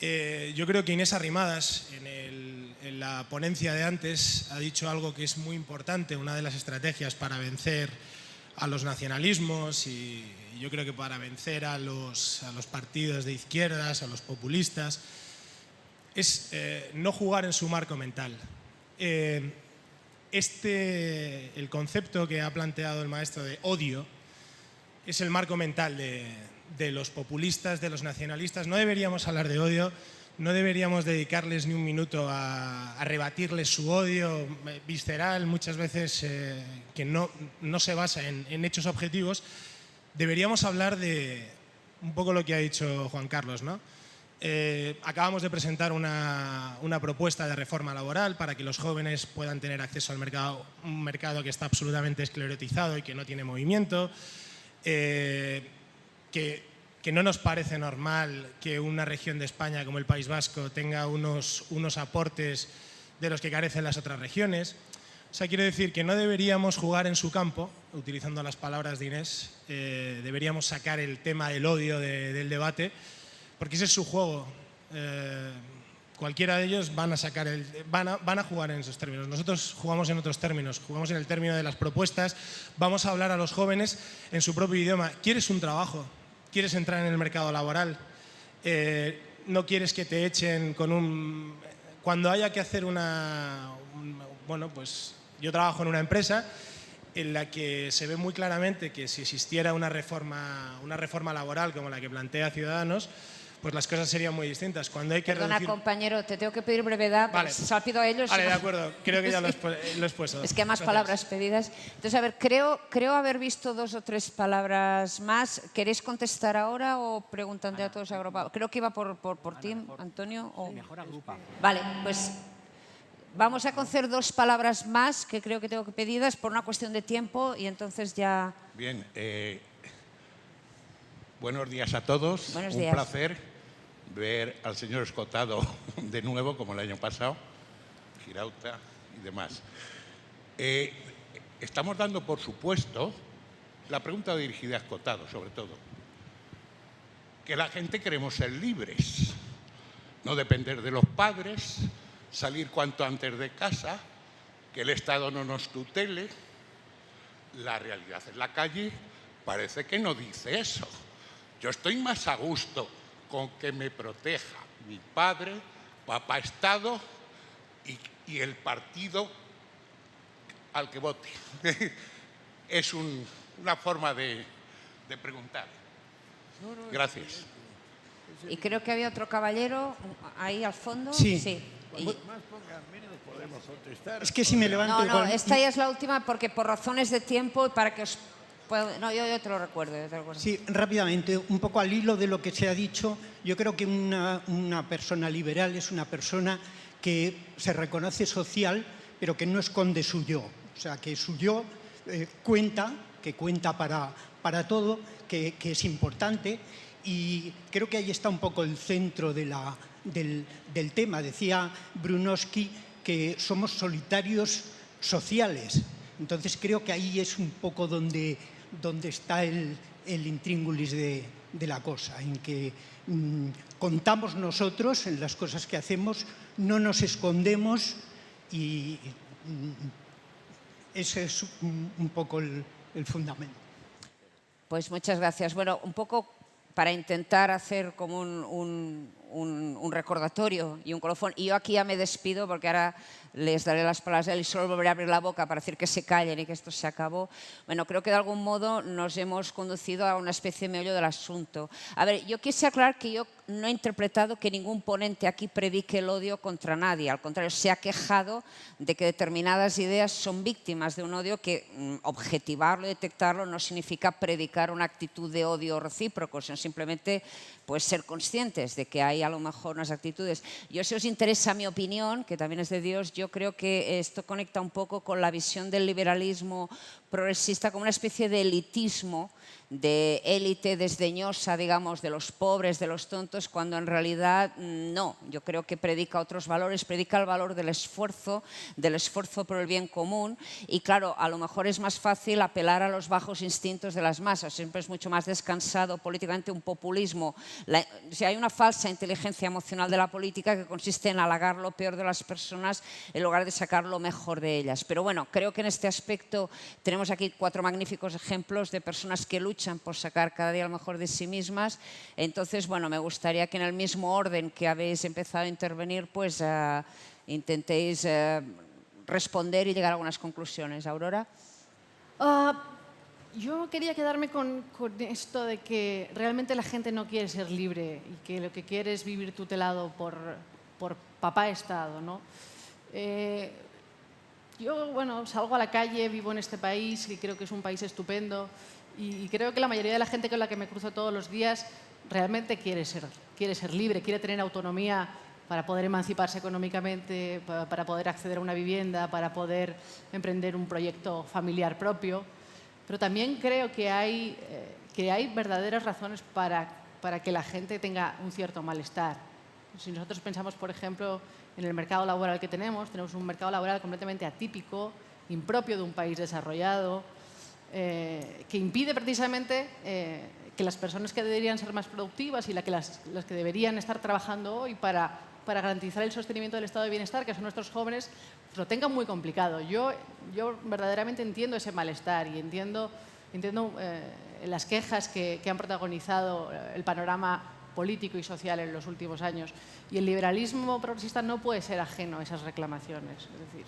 Yo creo que Inés Arrimadas, en la ponencia de antes, ha dicho algo que es muy importante, una de las estrategias para vencer a los nacionalismos y yo creo que para vencer a los partidos de izquierdas, a los populistas, es no jugar en su marco mental. El concepto que ha planteado el maestro de odio es el marco mental de los populistas, de los nacionalistas. No deberíamos hablar de odio, no deberíamos dedicarles ni un minuto a rebatirles su odio visceral, muchas veces que no se basa en hechos objetivos. Deberíamos hablar de un poco lo que ha dicho Juan Carlos, ¿no? Acabamos de presentar una propuesta de reforma laboral para que los jóvenes puedan tener acceso al mercado, un mercado que está absolutamente esclerotizado y que no tiene movimiento, que no nos parece normal que una región de España como el País Vasco tenga unos aportes de los que carecen las otras regiones. O sea, quiero decir que no deberíamos jugar en su campo, utilizando las palabras de Inés, deberíamos sacar el tema del odio del debate, porque ese es su juego. Cualquiera de ellos van a jugar en esos términos. Nosotros jugamos en otros términos, jugamos en el término de las propuestas, vamos a hablar a los jóvenes en su propio idioma. ¿Quieres un trabajo? ¿Quieres entrar en el mercado laboral? ¿No quieres que te echen con un... Cuando haya que hacer bueno, pues yo trabajo en una empresa en la que se ve muy claramente que si existiera una reforma laboral como la que plantea Ciudadanos, pues las cosas serían muy distintas. Cuando hay que Perdona, reducir... compañero, te tengo que pedir brevedad, Vale. se lo pido a ellos. Vale, de acuerdo, creo que ya lo he expuesto. Es que hay más Gracias. palabras pedidas. Entonces, a ver, creo haber visto 2 o 3 palabras más. ¿Queréis contestar ahora o preguntan a todos agrupados? Creo que iba por ti, Antonio. Mejor agrupa. Vale, pues vamos a conceder 2 palabras más que creo que tengo que pedidas por una cuestión de tiempo y entonces ya... Bien, buenos días a todos. Buenos Un días. placer ver al señor Escotado de nuevo, como el año pasado, Girauta y demás. Estamos dando por supuesto, la pregunta dirigida a Escotado sobre todo, que la gente queremos ser libres, no depender de los padres, salir cuanto antes de casa, que el Estado no nos tutele. La realidad en la calle parece que no dice eso. Yo estoy más a gusto con que me proteja mi padre, papá Estado y el partido al que vote. Es una forma de preguntar. Gracias. Y creo que había otro caballero ahí al fondo. Sí. Y- Más pongan menos podemos contestar. Es que si me levanto... No, esta ya es la última porque por razones de tiempo y para que os... No, yo te lo recuerdo. Sí, rápidamente, un poco al hilo de lo que se ha dicho, yo creo que una persona liberal es una persona que se reconoce social, pero que no esconde su yo. O sea, que su yo cuenta para todo, que es importante, y creo que ahí está un poco el centro del tema. Decía Brunowski que somos solitarios sociales. Entonces creo que ahí es un poco donde está el intríngulis de la cosa, en que contamos nosotros en las cosas que hacemos, no nos escondemos y ese es un poco el fundamento. Pues muchas gracias. Bueno, un poco para intentar hacer como un recordatorio y un colofón. Y yo aquí ya me despido porque ahora les daré las palabras a él y solo volveré a abrir la boca para decir que se callen y que esto se acabó. Bueno, creo que de algún modo nos hemos conducido a una especie de meollo del asunto. A ver, yo quise aclarar que yo no he interpretado que ningún ponente aquí predique el odio contra nadie. Al contrario, se ha quejado de que determinadas ideas son víctimas de un odio que objetivarlo y detectarlo no significa predicar una actitud de odio recíproco, sino simplemente pues, ser conscientes de que hay a lo mejor unas actitudes. Yo, si os interesa mi opinión, que también es de Dios, yo creo que esto conecta un poco con la visión del liberalismo progresista como una especie de elitismo, de élite desdeñosa, digamos, de los pobres, de los tontos, cuando en realidad no. Yo creo que predica otros valores, predica el valor del esfuerzo por el bien común. Y claro, a lo mejor es más fácil apelar a los bajos instintos de las masas. Siempre es mucho más descansado políticamente un populismo. Hay una falsa inteligencia emocional de la política que consiste en halagar lo peor de las personas en lugar de sacar lo mejor de ellas. Pero bueno, creo que en este aspecto tenemos aquí 4 magníficos ejemplos de personas que luchan por sacar cada día lo mejor de sí mismas. Entonces, bueno, me gustaría que en el mismo orden que habéis empezado a intervenir, pues intentéis responder y llegar a algunas conclusiones. Aurora. Yo quería quedarme con esto de que realmente la gente no quiere ser libre y que lo que quiere es vivir tutelado por papá Estado, ¿no? Yo, bueno, salgo a la calle, vivo en este país y creo que es un país estupendo y creo que la mayoría de la gente con la que me cruzo todos los días realmente quiere ser libre, quiere tener autonomía para poder emanciparse económicamente, para poder acceder a una vivienda, para poder emprender un proyecto familiar propio. Pero también creo que hay verdaderas razones para que la gente tenga un cierto malestar. Si nosotros pensamos, por ejemplo, en el mercado laboral que tenemos un mercado laboral completamente atípico, impropio de un país desarrollado, que impide precisamente que las personas que deberían ser más productivas y las que deberían estar trabajando hoy para garantizar el sostenimiento del estado de bienestar, que son nuestros jóvenes, pues lo tengan muy complicado. Yo verdaderamente entiendo ese malestar y entiendo las quejas que han protagonizado el panorama político y social en los últimos años. Y el liberalismo progresista no puede ser ajeno a esas reclamaciones. Es decir,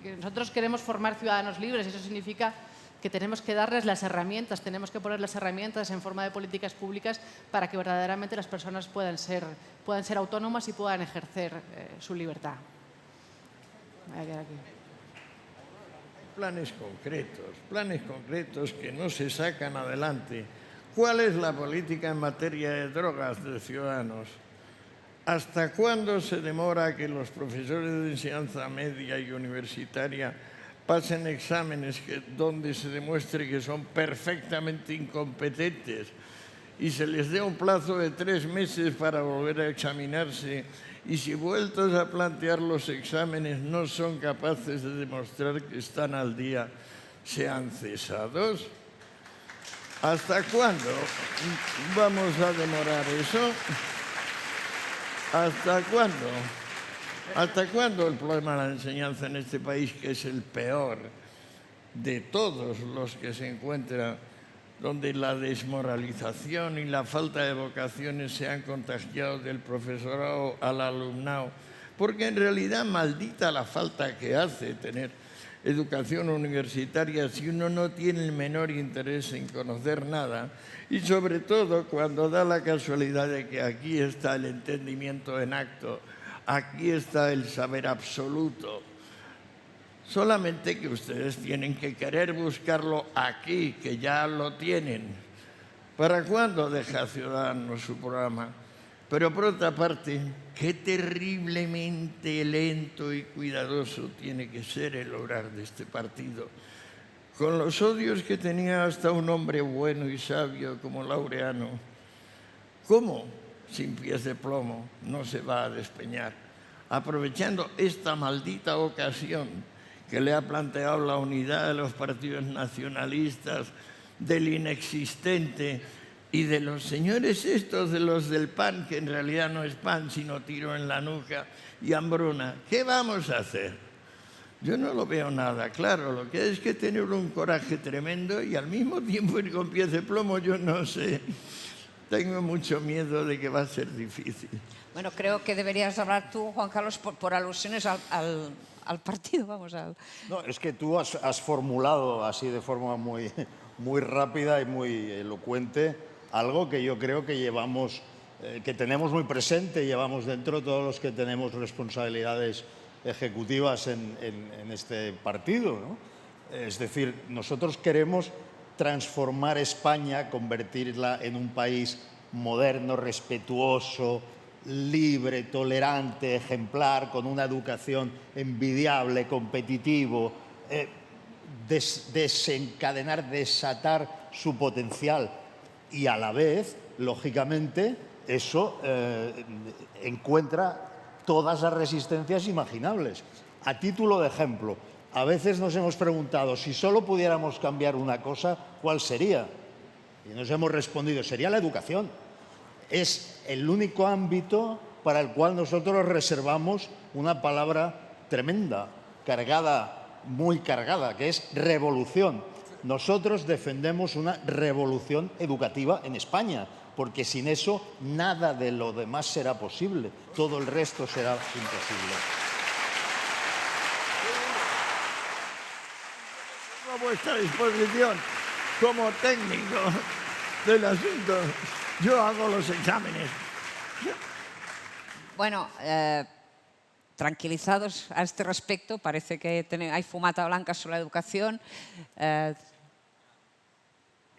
que nosotros queremos formar ciudadanos libres, y eso significa que tenemos que darles las herramientas, tenemos que poner las herramientas en forma de políticas públicas para que verdaderamente las personas puedan ser autónomas y puedan ejercer su libertad. Me voy a quedar aquí. Planes concretos que no se sacan adelante. ¿Cuál es la política en materia de drogas de Ciudadanos? ¿Hasta cuándo se demora que los profesores de enseñanza media y universitaria pasen exámenes donde se demuestre que son perfectamente incompetentes y se les dé un plazo de 3 meses para volver a examinarse, y si vueltos a plantear los exámenes no son capaces de demostrar que están al día, sean cesados? ¿Hasta cuándo vamos a demorar eso? ¿Hasta cuándo? ¿Hasta cuándo el problema de la enseñanza en este país, que es el peor de todos los que se encuentran, donde la desmoralización y la falta de vocaciones se han contagiado del profesorado al alumnado? Porque en realidad maldita la falta que hace tener educación universitaria si uno no tiene el menor interés en conocer nada, y sobre todo cuando da la casualidad de que aquí está el entendimiento en acto, aquí está el saber absoluto. Solamente que ustedes tienen que querer buscarlo aquí, que ya lo tienen. ¿Para cuándo deja Ciudadanos su programa? Pero por otra parte, qué terriblemente lento y cuidadoso tiene que ser el obrar de este partido. Con los odios que tenía hasta un hombre bueno y sabio como Laureano, ¿cómo, sin pies de plomo, no se va a despeñar? Aprovechando esta maldita ocasión que le ha planteado la unidad de los partidos nacionalistas, del inexistente y de los señores estos, de los del PAN, que en realidad no es PAN, sino tiro en la nuca y hambruna. ¿Qué vamos a hacer? Yo no lo veo nada claro. Lo que hay es que tener un coraje tremendo y al mismo tiempo ir con pies de plomo, yo no sé. Tengo mucho miedo de que va a ser difícil. Bueno, creo que deberías hablar tú, Juan Carlos, por alusiones al partido. No, es que tú has formulado así de forma muy rápida y muy elocuente algo que yo creo que que tenemos muy presente, llevamos dentro todos los que tenemos responsabilidades ejecutivas en este partido, ¿no? Es decir, nosotros queremos transformar España, convertirla en un país moderno, respetuoso, libre, tolerante, ejemplar, con una educación envidiable, competitivo, desencadenar, desatar su potencial. Y a la vez, lógicamente, eso encuentra todas las resistencias imaginables. A título de ejemplo, a veces nos hemos preguntado, si solo pudiéramos cambiar una cosa, ¿cuál sería? Y nos hemos respondido, sería la educación. Es el único ámbito para el cual nosotros reservamos una palabra tremenda, cargada, muy cargada, que es revolución. Nosotros defendemos una revolución educativa en España, porque sin eso nada de lo demás será posible, todo el resto será imposible. A vuestra disposición como técnico del asunto. Yo hago los exámenes. Bueno, tranquilizados a este respecto, parece que hay fumata blanca sobre la educación.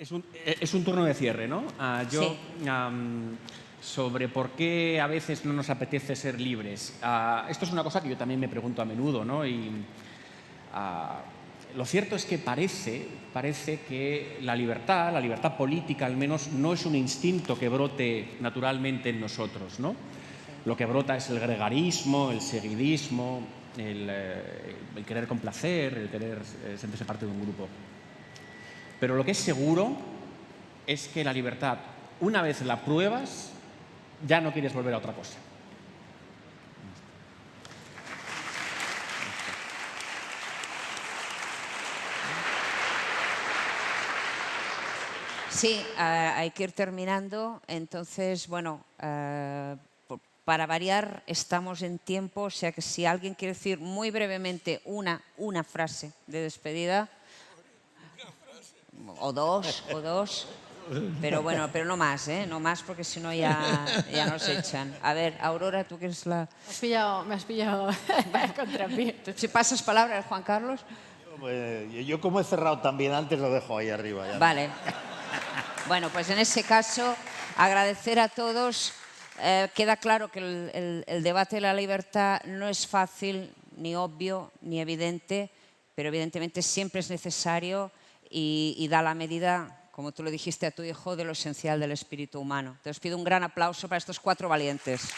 Es un turno de cierre, ¿no? Sí. Sobre por qué a veces no nos apetece ser libres. Esto es una cosa que yo también me pregunto a menudo, ¿no? Y lo cierto es que parece que la libertad política al menos, no es un instinto que brote naturalmente en nosotros, ¿no? Lo que brota es el gregarismo, el seguidismo, el querer complacer, el querer sentirse parte de un grupo. Pero lo que es seguro es que la libertad, una vez la pruebas, ya no quieres volver a otra cosa. Sí, hay que ir terminando. Entonces, bueno, para variar, estamos en tiempo, o sea que si alguien quiere decir muy brevemente una frase de despedida, o dos, pero bueno, pero no más, ¿eh? No más, porque si no ya nos echan. A ver, Aurora, tú que eres la... Me has pillado contra mí. Si pasas palabra al Juan Carlos. Yo como he cerrado también antes, lo dejo ahí arriba. Ya. Vale. Bueno, pues en ese caso, agradecer a todos. Queda claro que el debate de la libertad no es fácil, ni obvio, ni evidente, pero evidentemente siempre es necesario y da la medida, como tú le dijiste a tu hijo, de lo esencial del espíritu humano. Te os pido un gran aplauso para estos 4 valientes.